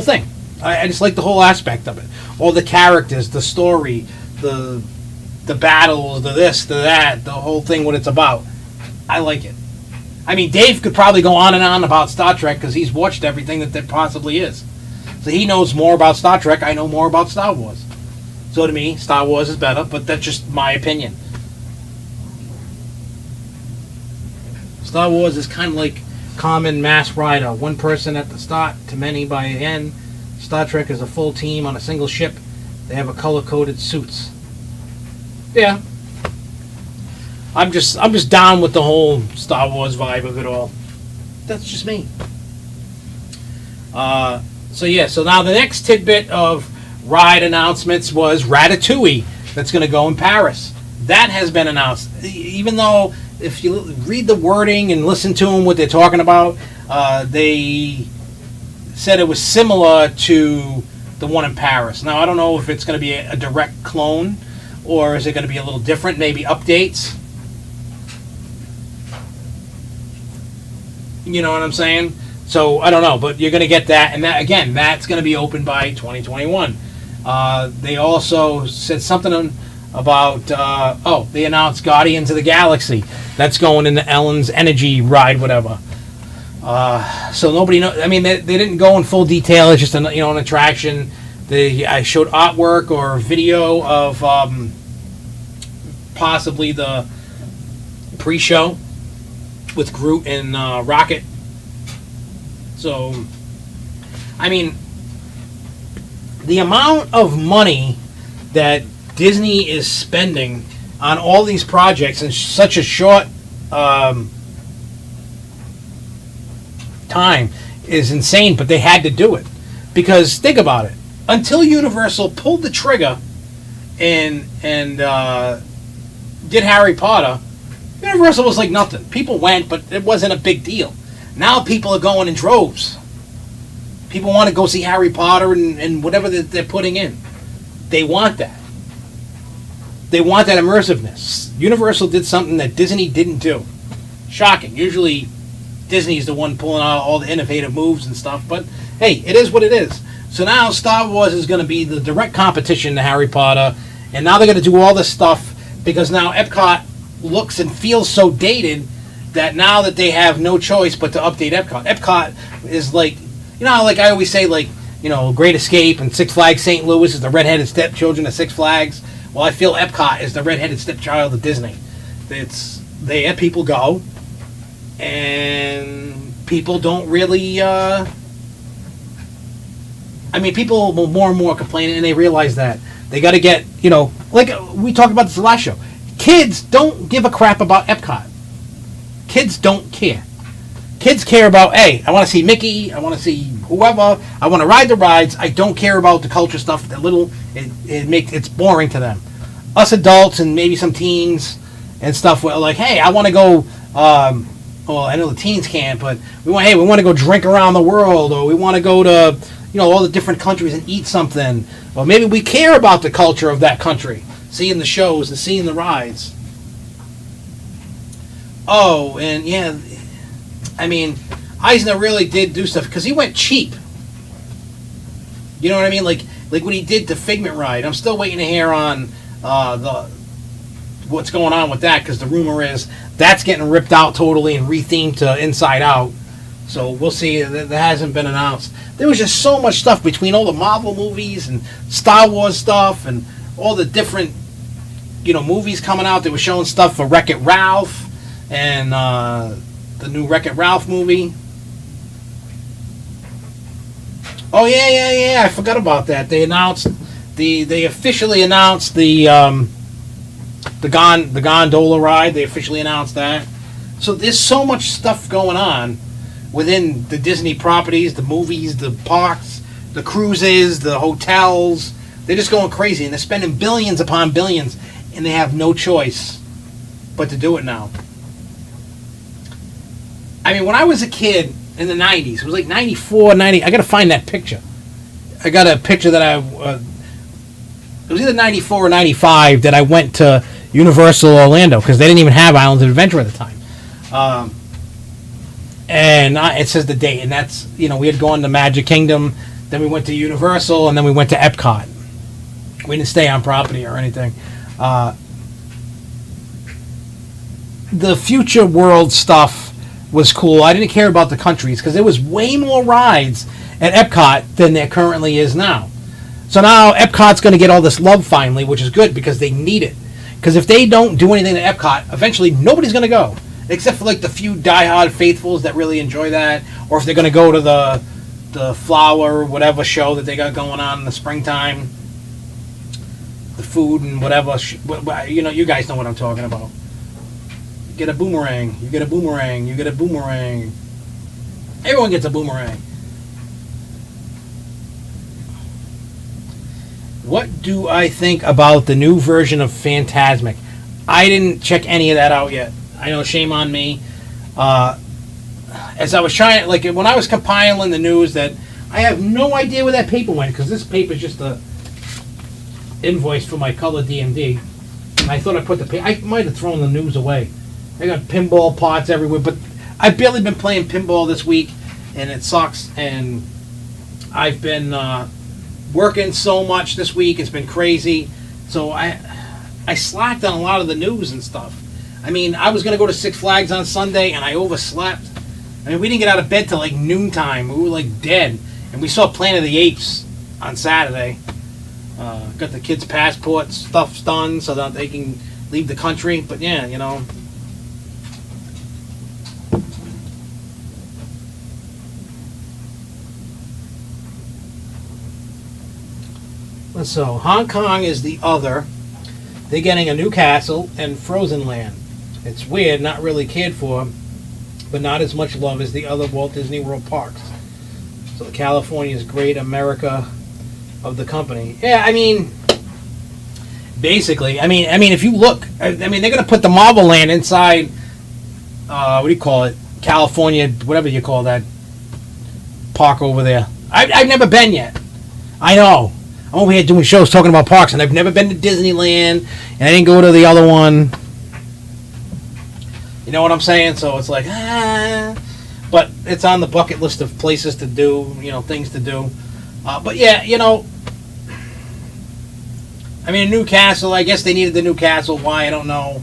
thing. I just like the whole aspect of it. All the characters, the story, the battles, the this, the that, the whole thing, what it's about. I like it. I mean, Dave could probably go on and on about Star Trek because he's watched everything that there possibly is. So he knows more about Star Trek. I know more about Star Wars. So to me, Star Wars is better, but that's just my opinion. Star Wars is kind of like common mass rider. One person at the start to many by the end. Star Trek is a full team on a single ship. They have a color-coded suits. Yeah. I'm just down with the whole Star Wars vibe of it all. That's just me. So now the next tidbit of ride announcements was Ratatouille that's going to go in Paris. That has been announced. Even though if you read the wording and listen to them, what they're talking about, they said it was similar to the one in Paris. Now, I don't know if it's going to be a direct clone or is it going to be a little different, maybe updates. You know what I'm saying? So, I don't know, but you're going to get that. And that, again, that's going to be open by 2021. They also said something about, they announced Guardians of the Galaxy. That's going into Ellen's Energy ride, whatever. So nobody knows. I mean, they didn't go in full detail. It's just an attraction. I showed artwork or video of possibly the pre-show with Groot and Rocket. So, I mean, the amount of money that Disney is spending on all these projects in such a short time is insane, but they had to do it. Because, think about it. Until Universal pulled the trigger and did Harry Potter, Universal was like nothing. People went, but it wasn't a big deal. Now people are going in droves. People want to go see Harry Potter and whatever they're putting in. They want that. They want that immersiveness. Universal did something that Disney didn't do. Shocking. Usually Disney's the one pulling out all the innovative moves and stuff, but hey, it is what it is. So now Star Wars is going to be the direct competition to Harry Potter, and now they're going to do all this stuff because now Epcot looks and feels so dated that now that they have no choice but to update Epcot. Epcot is like, like I always say, like, Great Escape and Six Flags St. Louis is the redheaded stepchildren of Six Flags. Well, I feel Epcot is the redheaded stepchild of Disney. It's there, people go, and people don't really. People will more and more complain, and they realize that they got to get, like we talked about this the last show. Kids don't give a crap about Epcot. Kids don't care. Kids care about, hey, I want to see Mickey, I want to see whoever, I want to ride the rides. I don't care about the culture stuff. It's boring to them. Us adults and maybe some teens and stuff were like, hey, I want to go. Well, I know the teens can't, but we want to go drink around the world, or we want to go to all the different countries and eat something. Or maybe we care about the culture of that country, seeing the shows and seeing the rides. Oh, and yeah, Eisner really did do stuff because he went cheap. You know what I mean? Like when he did the Figment ride. I'm still waiting to hear on what's going on with that, because the rumor is that's getting ripped out totally and rethemed to Inside Out. So we'll see. That hasn't been announced. There was just so much stuff between all the Marvel movies and Star Wars stuff and all the different movies coming out. They were showing stuff for Wreck-It Ralph and the new Wreck-It Ralph movie. Oh yeah, I forgot about that. They announced they officially announced the gondola ride. They officially announced that. So there's so much stuff going on within the Disney properties, the movies, the parks, the cruises, the hotels. They're just going crazy, and they're spending billions upon billions, and they have no choice but to do it now. When I was a kid in the 90s, it was like 94, 90. I got to find that picture. I got a picture that it was either 94 or 95 that I went to Universal Orlando, because they didn't even have Islands of Adventure at the time. It says the date, and that's, we had gone to Magic Kingdom, then we went to Universal, and then we went to Epcot. We didn't stay on property or anything. The Future World stuff was cool. I didn't care about the countries, because there was way more rides at Epcot than there currently is now. So now Epcot's going to get all this love finally, which is good, because they need it. Because if they don't do anything at Epcot, eventually nobody's going to go. Except for like the few diehard faithfuls that really enjoy that, or if they're going to go to the flower whatever show that they got going on in the springtime, the food and whatever. You guys know what I'm talking about. You get a boomerang. You get a boomerang. You get a boomerang. Everyone gets a boomerang. What do I think about the new version of Fantasmic? I didn't check any of that out yet. I know, shame on me. As I was trying, like when I was compiling the news, that I have no idea where that paper went, because this paper is just a invoice for my color DMD. And I thought I put I might have thrown the news away. I got pinball pots everywhere, but I've barely been playing pinball this week, and it sucks. And I've been working so much this week; it's been crazy. So I slacked on a lot of the news and stuff. I was going to go to Six Flags on Sunday, and I overslept. We didn't get out of bed till like noontime. We were like dead. And we saw Planet of the Apes on Saturday. Got the kids' passport stuff done so that they can leave the country. But yeah, you know. So Hong Kong is the other. They're getting a new castle and Frozen Land. It's weird, not really cared for, but not as much love as the other Walt Disney World parks. So the California's Great America of the company. Yeah, I mean, basically, I mean, if you look, I mean, they're gonna put the Marvel Land inside. What do you call it? California, whatever you call that park over there. I've never been yet. I know. I'm over here doing shows talking about parks, and I've never been to Disneyland, and I didn't go to the other one. You know what I'm saying? So it's like, but it's on the bucket list of places to do, you know, things to do. But yeah, you know, I mean, a new castle, I guess they needed the new castle. Why? I don't know.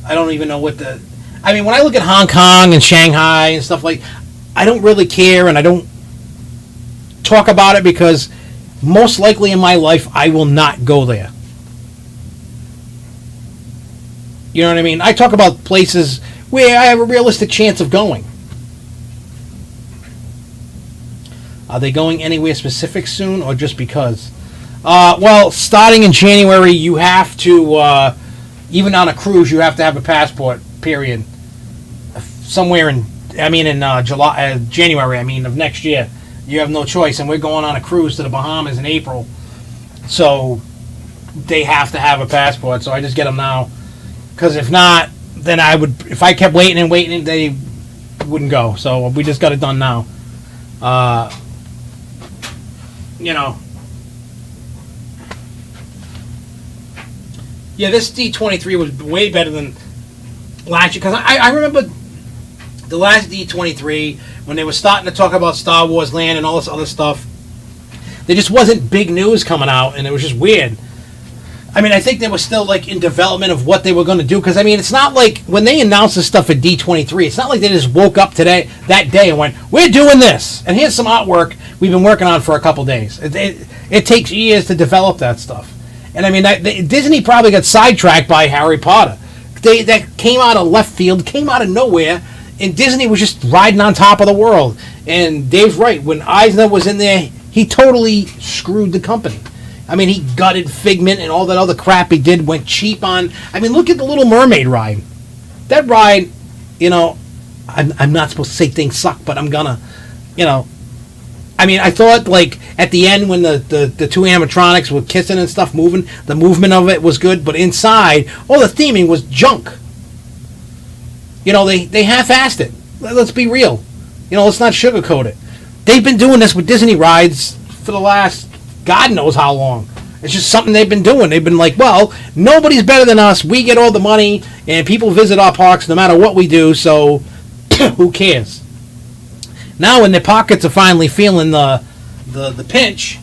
I don't even know what the... I mean, when I look at Hong Kong and Shanghai and stuff like, I don't really care, and I don't talk about it because most likely in my life, I will not go there. You know what I mean? I talk about places where I have a realistic chance of going. Are they going anywhere specific soon, or just because? Well, starting in January, you have to, even on a cruise, you have to have a passport, period. Somewhere in January, of next year. You have no choice, and we're going on a cruise to the Bahamas in April. So they have to have a passport, so I just get them now. Because if not, then I would, if I kept waiting and waiting, they wouldn't go. So we just got it done now. You know. Yeah, this D23 was way better than last year. Because I remember the last D23, when they were starting to talk about Star Wars Land and all this other stuff, there just wasn't big news coming out, and it was just weird. I mean, I think they were still, like, in development of what they were going to do, because, I mean, it's not like, when they announced this stuff at D23, it's not like they just woke up that day, and went, we're doing this, and here's some artwork we've been working on for a couple days. It takes years to develop that stuff. And, I mean, Disney probably got sidetracked by Harry Potter. That came out of left field, came out of nowhere, and Disney was just riding on top of the world. And Dave's right. When Eisner was in there, he totally screwed the company. I mean, he gutted Figment and all that other crap he did, went cheap on... I mean, look at the Little Mermaid ride. That ride, you know, I'm not supposed to say things suck, but I'm gonna, you know... I mean, I thought, like, at the end when the two animatronics were kissing and stuff, moving, the movement of it was good, but inside, all the theming was junk. You know, they half-assed it. Let's be real. You know, let's not sugarcoat it. They've been doing this with Disney rides for the last God knows how long. It's just something they've been doing. They've been like, well, nobody's better than us. We get all the money, and people visit our parks no matter what we do, so who cares? Now when their pockets are finally feeling the pinch,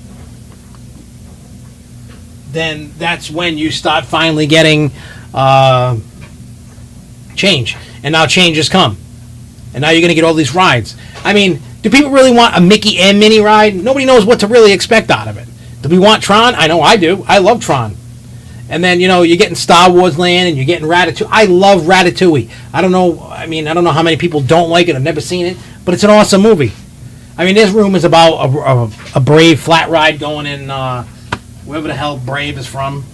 then that's when you start finally getting change. And now change has come. And now you're going to get all these rides. I mean, do people really want a Mickey and Minnie ride? Nobody knows what to really expect out of it. Do we want Tron? I know I do. I love Tron. And then, you know, you're getting Star Wars Land and you're getting Ratatouille. I love Ratatouille. I don't know how many people don't like it. I've never seen it. But it's an awesome movie. I mean, there's rumors about a Brave flat ride going in wherever the hell Brave is from.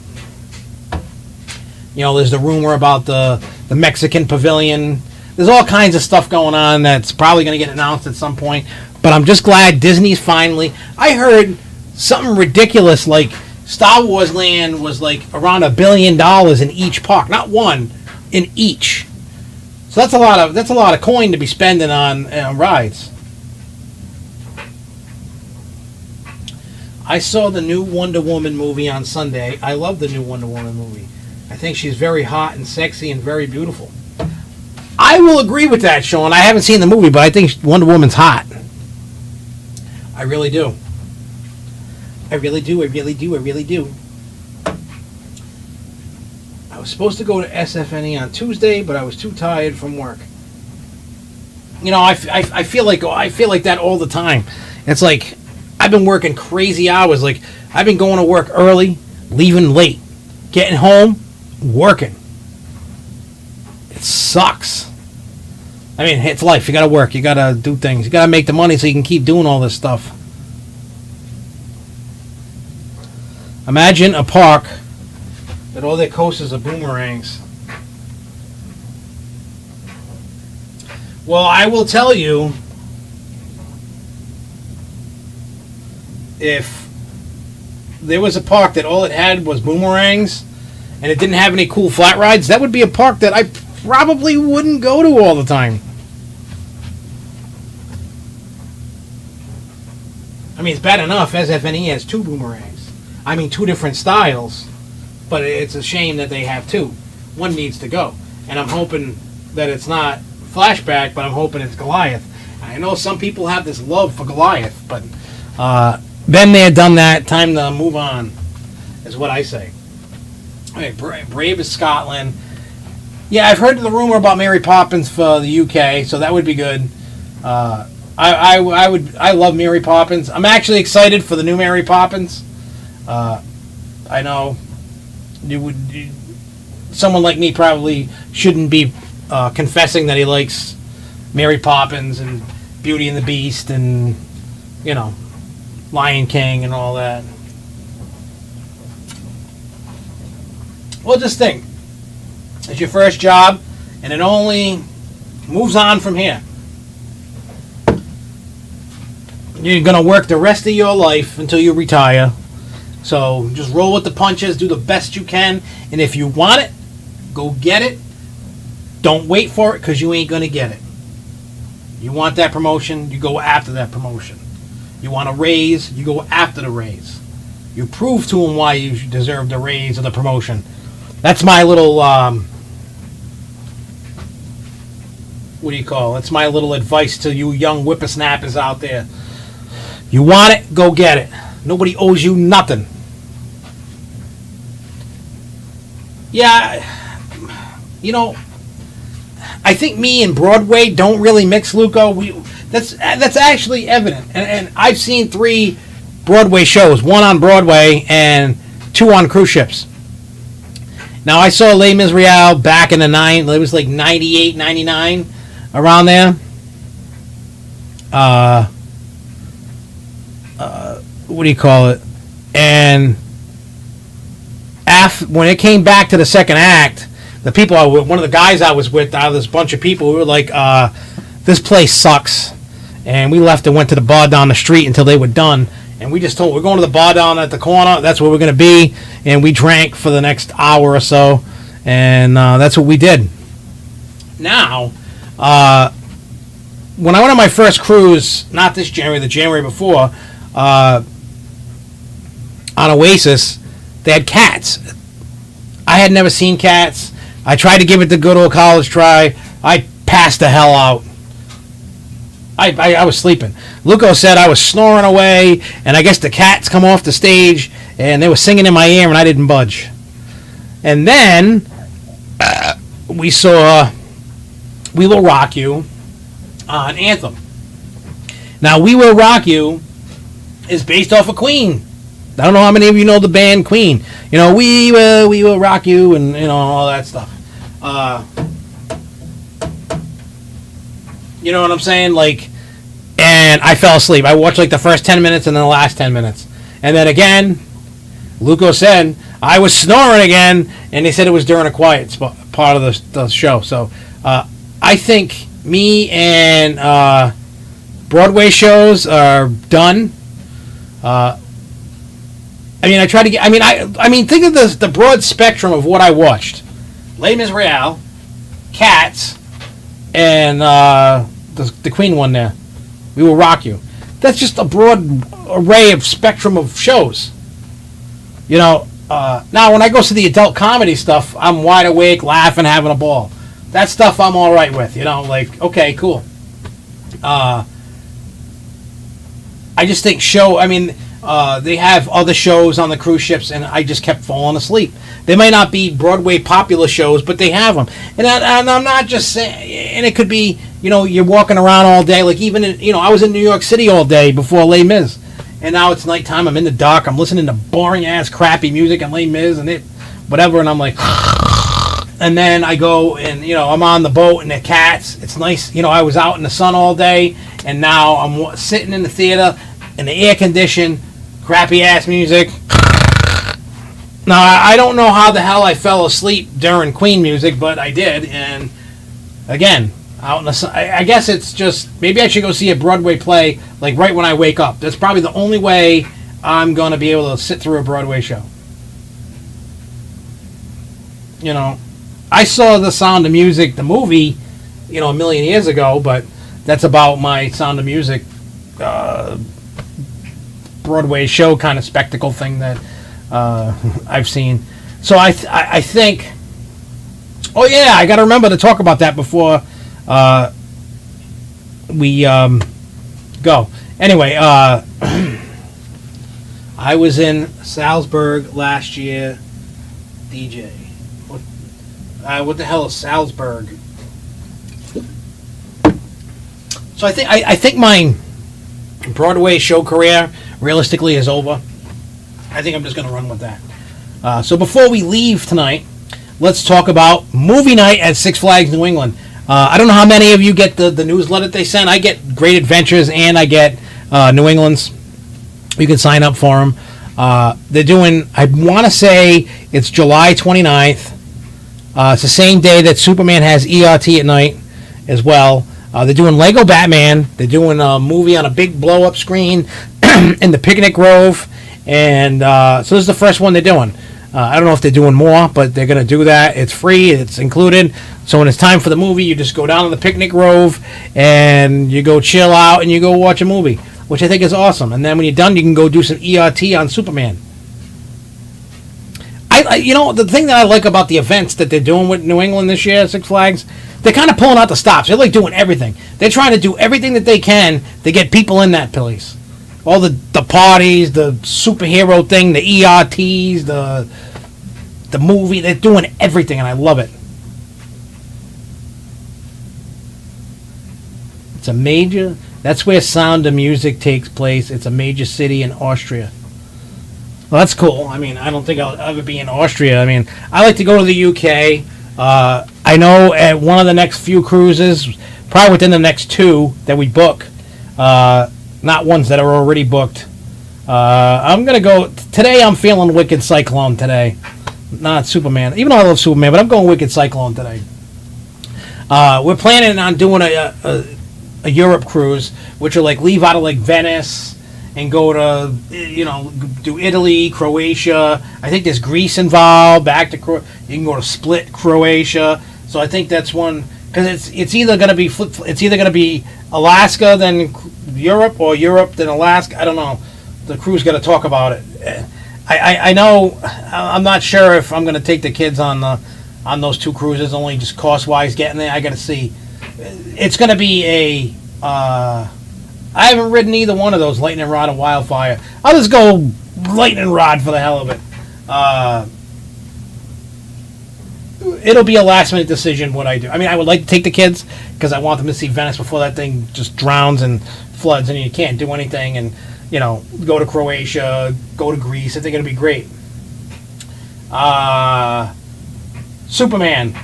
You know, there's the rumor about the Mexican pavilion. There's all kinds of stuff going on that's probably going to get announced at some point. But I'm just glad Disney's finally... I heard something ridiculous like Star Wars Land was like around $1 billion in each park. Not one, in each. So that's a lot of coin to be spending on rides. I saw the new Wonder Woman movie on Sunday. I love the new Wonder Woman movie. I think she's very hot and sexy and very beautiful. I will agree with that, Sean. I haven't seen the movie, but I think Wonder Woman's hot. I really do. I really do. I was supposed to go to SFNE on Tuesday, but I was too tired from work. You know, I feel like that all the time. It's like I've been working crazy hours. Like I've been going to work early, leaving late, getting home, working. It sucks. I mean, it's life. You gotta work. You gotta do things. You gotta make the money so you can keep doing all this stuff. Imagine a park that all their coasters are boomerangs. Well, I will tell you, if there was a park that all it had was boomerangs and it didn't have any cool flat rides, that would be a park that I probably wouldn't go to all the time. I mean, it's bad enough SFNE has 2 boomerangs. I mean, 2 different styles, but it's a shame that they have 2. One needs to go. And I'm hoping that it's not Flashback, but I'm hoping it's Goliath. I know some people have this love for Goliath, but been there, done that. Time to move on, is what I say. All right, Brave is Scotland. Yeah, I've heard the rumor about Mary Poppins for the UK, so that would be good. I love Mary Poppins. I'm actually excited for the new Mary Poppins. I know someone like me probably shouldn't be confessing that he likes Mary Poppins and Beauty and the Beast and, you know, Lion King and all that. Well, just think. It's your first job, and it only moves on from here. You're going to work the rest of your life until you retire. So just roll with the punches, do the best you can, and if you want it, go get it. Don't wait for it, because you ain't going to get it. You want that promotion, you go after that promotion. You want a raise, you go after the raise. You prove to them why you deserve the raise or the promotion. That's my little, what do you call it? That's my little advice to you young whippersnappers out there. You want it, go get it. Nobody owes you nothing. Yeah, you know, I think me and Broadway don't really mix, Luco. That's actually evident. And I've seen 3 Broadway shows, 1 on Broadway and 2 on cruise ships. Now, I saw Les Miserables back in the it was like 98, 99, around there. What do you call it? And when it came back to the second act, the people one of the guys I was with, out of this bunch of people, we were like, this place sucks. And we left and went to the bar down the street until they were done. And we just told, we're going to the bar down at the corner. That's where we're going to be. And we drank for the next hour or so. And that's what we did. Now, when I went on my first cruise, not this January, the January before, on Oasis, they had cats. I had never seen cats. I tried to give it the good old college try. I passed the hell out. I was sleeping. Luco said I was snoring away, and I guess the cats come off the stage, and they were singing in my ear, and I didn't budge. And then we saw We Will Rock You on Anthem. Now, We Will Rock You is based off of Queen. I don't know how many of you know the band Queen. You know, we will rock you, and you know, all that stuff. You know what I'm saying? Like, and I fell asleep. I watched like the first 10 minutes and then the last 10 minutes. And then again, Luco said I was snoring again, and they said it was during a quiet part of the show. So I think me and Broadway shows are done. I mean, I try to get. I mean, think of the broad spectrum of what I watched: Les Miserables, Cats, and the Queen one there. We Will Rock You. That's just a broad array of spectrum of shows. You know. Now, when I go to the adult comedy stuff, I'm wide awake, laughing, having a ball. That stuff I'm all right with. You know, like, okay, cool. I just think they have other shows on the cruise ships, and I just kept falling asleep. They might not be Broadway popular shows, but they have them. And I'm not just saying, and it could be, you know, you're walking around all day, like even, I was in New York City all day before Les Mis, and now it's nighttime, I'm in the dark, I'm listening to boring-ass, crappy music and Les Mis and whatever, and I'm like, and then I go and, I'm on the boat and the cats. It's nice. I was out in the sun all day, and now I'm sitting in the theater in the air conditioned, crappy ass music. Now, I don't know how the hell I fell asleep during Queen music, but I did. And again, out in the sun, I guess it's just, maybe I should go see a Broadway play like right when I wake up. That's probably the only way I'm going to be able to sit through a Broadway show. I saw The Sound of Music, the movie, a million years ago, but that's about my Sound of Music Broadway show kind of spectacle thing that I've seen. So I think, oh yeah, I got to remember to talk about that before we go. Anyway, I was in Salzburg last year, DJ. What the hell is Salzburg? So I think my Broadway show career realistically is over. I think I'm just going to run with that. So before we leave tonight, let's talk about movie night at Six Flags New England. I don't know how many of you get the newsletter they send. I get Great Adventures and I get New England's. You can sign up for them. They're doing, I want to say it's July 29th. It's the same day that Superman has ERT at night as well. They're doing Lego Batman. They're doing a movie on a big blow-up screen in the Picnic Grove. And so this is the first one they're doing. I don't know if they're doing more, but they're going to do that. It's free. It's included. So when it's time for the movie, you just go down to the Picnic Grove and you go chill out and you go watch a movie, which I think is awesome. And then when you're done, you can go do some ERT on Superman. The thing that I like about the events that they're doing with New England this year, Six Flags, they're kind of pulling out the stops. They're like doing everything. They're trying to do everything that they can to get people in that place. All the parties, the superhero thing, the ERTs, the movie. They're doing everything, and I love it. It's a major... That's where Sound of Music takes place. It's a major city in Austria. Well, that's cool. I mean, I don't think I'll ever be in Austria. I mean, I like to go to the UK. I know at one of the next few cruises, probably within the next two that we book, not ones that are already booked. I'm going to go... Today I'm feeling Wicked Cyclone today. Not Superman. Even though I love Superman, but I'm going Wicked Cyclone today. We're planning on doing a Europe cruise, which will like leave out of like Venice and go to, do Italy, Croatia. I think there's Greece involved. Back to you can go to Split, Croatia. So I think that's one, because it's either going to be Alaska then Europe or Europe then Alaska. I don't know. The crew's got to talk about it. I know. I'm not sure if I'm going to take the kids on those two cruises. Only just cost wise getting there. I got to see. It's going to be a. I haven't ridden either one of those, Lightning Rod and Wildfire. I'll just go Lightning Rod for the hell of it. It'll be a last-minute decision what I do. I mean, I would like to take the kids because I want them to see Venice before that thing just drowns and floods and you can't do anything. And, go to Croatia, go to Greece. I think it'll be great. Superman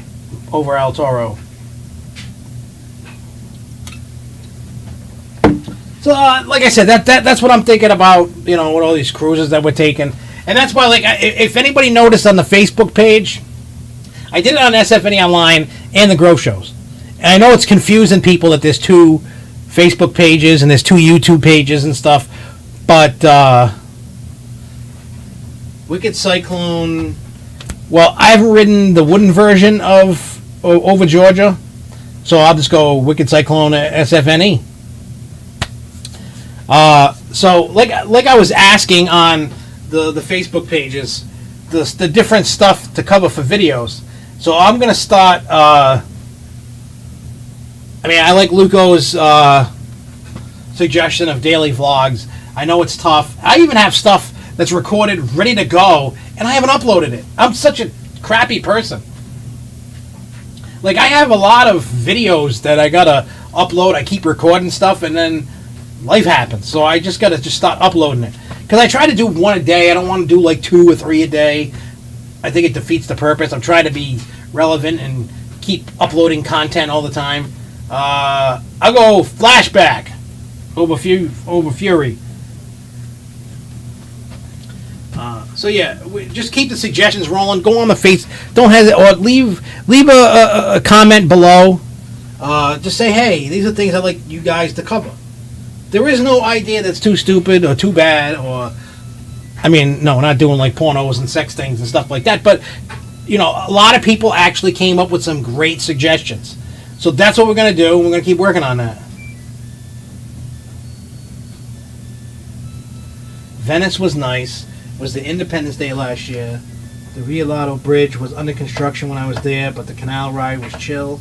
over El Toro. So, like I said, that's what I'm thinking about, with all these cruises that we're taking. And that's why, if anybody noticed on the Facebook page, I did it on SFNE Online and the Grove Shows. And I know it's confusing people that there's two Facebook pages and there's two YouTube pages and stuff. But, Wicked Cyclone... Well, I haven't ridden the wooden version of Over Georgia. So I'll just go Wicked Cyclone SFNE. So like I was asking on the Facebook pages, the different stuff to cover for videos. So I'm gonna start. I like Luco's suggestion of daily vlogs. I know it's tough. I even have stuff that's recorded, ready to go, and I haven't uploaded it. I'm such a crappy person. Like I have a lot of videos that I gotta upload. I keep recording stuff, and then life happens, so I just gotta start uploading it. Because I try to do one a day. I don't want to do like 2 or 3 a day. I think it defeats the purpose. I'm trying to be relevant and keep uploading content all the time. I'll go Flashback over Fury. So yeah, just keep the suggestions rolling. Go on the face. Don't hesitate, or leave a comment below. Just say, hey, these are things I'd like you guys to cover. There is no idea that's too stupid or too bad, or I mean, no, we're not doing like pornos and sex things and stuff like that. But you know, a lot of people actually came up with some great suggestions. So that's what we're gonna do. We're gonna keep working on that. Venice was nice. It was the Independence Day last year. The Rio Lotto Bridge was under construction when I was there, but the canal ride was chill.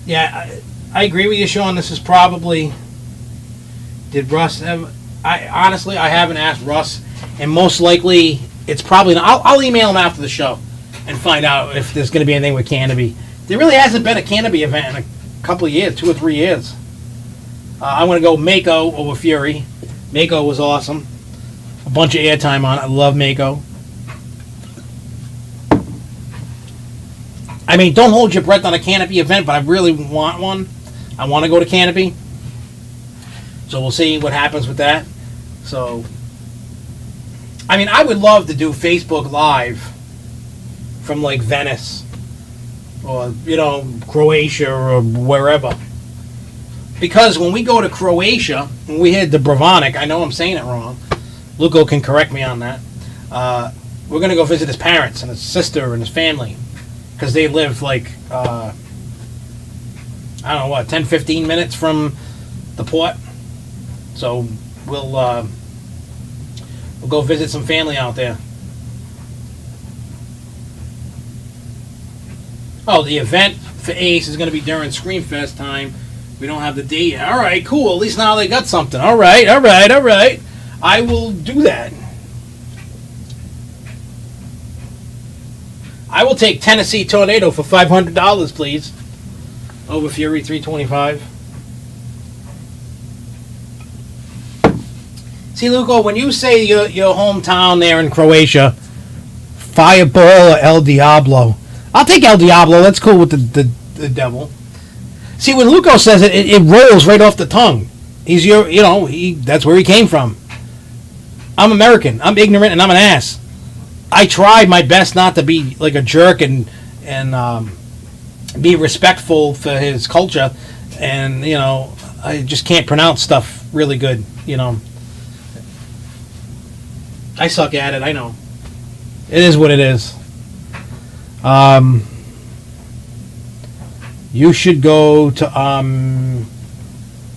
Yeah, I agree with you, Sean. This is probably... Did Russ have... Honestly, I haven't asked Russ, and most likely it's probably... I'll email him after the show and find out if there's going to be anything with Canopy. There really hasn't been a Canopy event in a couple of years, 2 or 3 years. I'm going to go Mako over Fury. Mako was awesome. A bunch of airtime on it. I love Mako. I mean, don't hold your breath on a Canopy event, but I really want one. I want to go to Canopy. So we'll see what happens with that. So, I mean, I would love to do Facebook Live from like Venice or, you know, Croatia or wherever. Because when we go to Croatia, when we hit Dubrovnik, I know I'm saying it wrong. Luco can correct me on that. We're going to go visit his parents and his sister and his family. Because they live like, I don't know what, 10, 15 minutes from the port. So we'll go visit some family out there. Oh, the event for Ace is going to be during Screamfest time. We don't have the date yet. All right, cool. At least now they got something. All right. I will do that. I will take Tennessee Tornado for $500, please. Over Fury 325. See, Luco, when you say your hometown there in Croatia, Fireball or El Diablo, I'll take El Diablo. That's cool with the devil. See, when Luco says it, it rolls right off the tongue. He's that's where he came from. I'm American. I'm ignorant and I'm an ass. I tried my best not to be like a jerk and be respectful for his culture, and you know, I just can't pronounce stuff really good. You know, I suck at it. I know. It is what it is. You should go to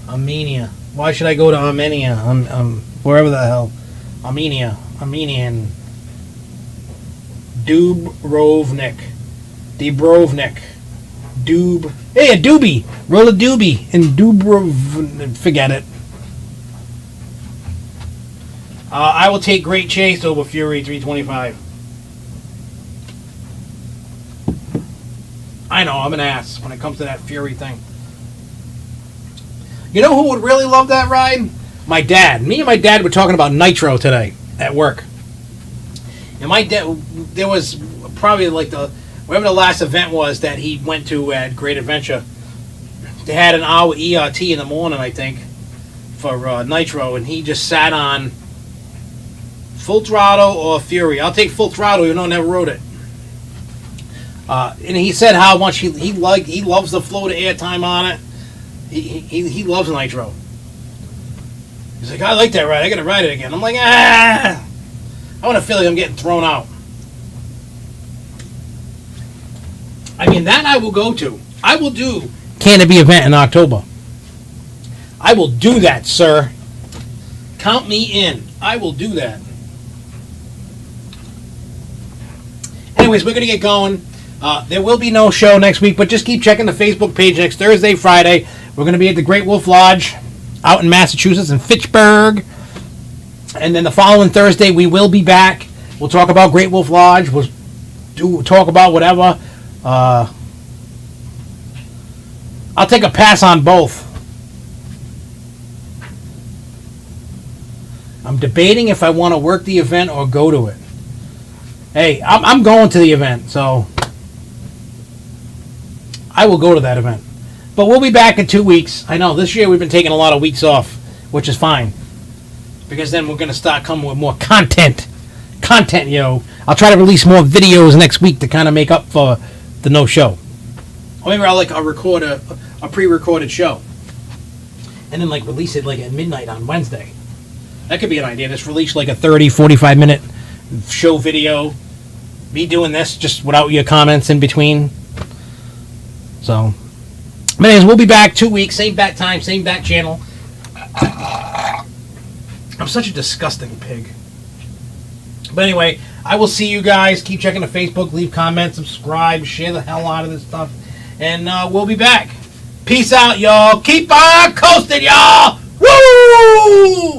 Armenia. Why should I go to Armenia? Wherever the hell. Armenian. Dubrovnik. Hey, a doobie. Roll a doobie in Dubrovnik. Forget it. I will take Great Chase over Fury 325. I know, I'm an ass when it comes to that Fury thing. You know who would really love that ride? My dad. Me and my dad were talking about Nitro today at work. And my dad, there was probably like whatever the last event was that he went to at Great Adventure. They had an hour ERT in the morning, I think, for Nitro, and he just sat on Full Throttle or Fury. I'll take Full Throttle, even though I never rode it. And he said how much he loves the flow to airtime on it. He loves Nitro. He's like, I like that ride. I gotta ride it again. I'm like, I want to feel like I'm getting thrown out. I mean, that I will go to. I will do Canopy event in October. I will do that, sir. Count me in. I will do that. Anyways, we're going to get going. There will be no show next week, but just keep checking the Facebook page next Thursday, Friday. We're going to be at the Great Wolf Lodge out in Massachusetts in Fitchburg. And then the following Thursday, we will be back. We'll talk about Great Wolf Lodge. We'll talk about whatever. I'll take a pass on both. I'm debating if I want to work the event or go to it. Hey, I'm going to the event, so I will go to that event. But we'll be back in 2 weeks. I know, this year we've been taking a lot of weeks off, which is fine. Because then we're going to start coming with more content. I'll try to release more videos next week to kind of make up for the no show. Or maybe I'll record a pre-recorded show. And then release it at midnight on Wednesday. That could be an idea. Just release a 30, 45 minute show video. Me doing this just without your comments in between. So, but anyways, we'll be back 2 weeks, same bat time, same bat channel. I'm such a disgusting pig. But anyway, I will see you guys. Keep checking the Facebook, leave comments, subscribe, share the hell out of this stuff, and we'll be back. Peace out, y'all. Keep on coasting, y'all. Woo!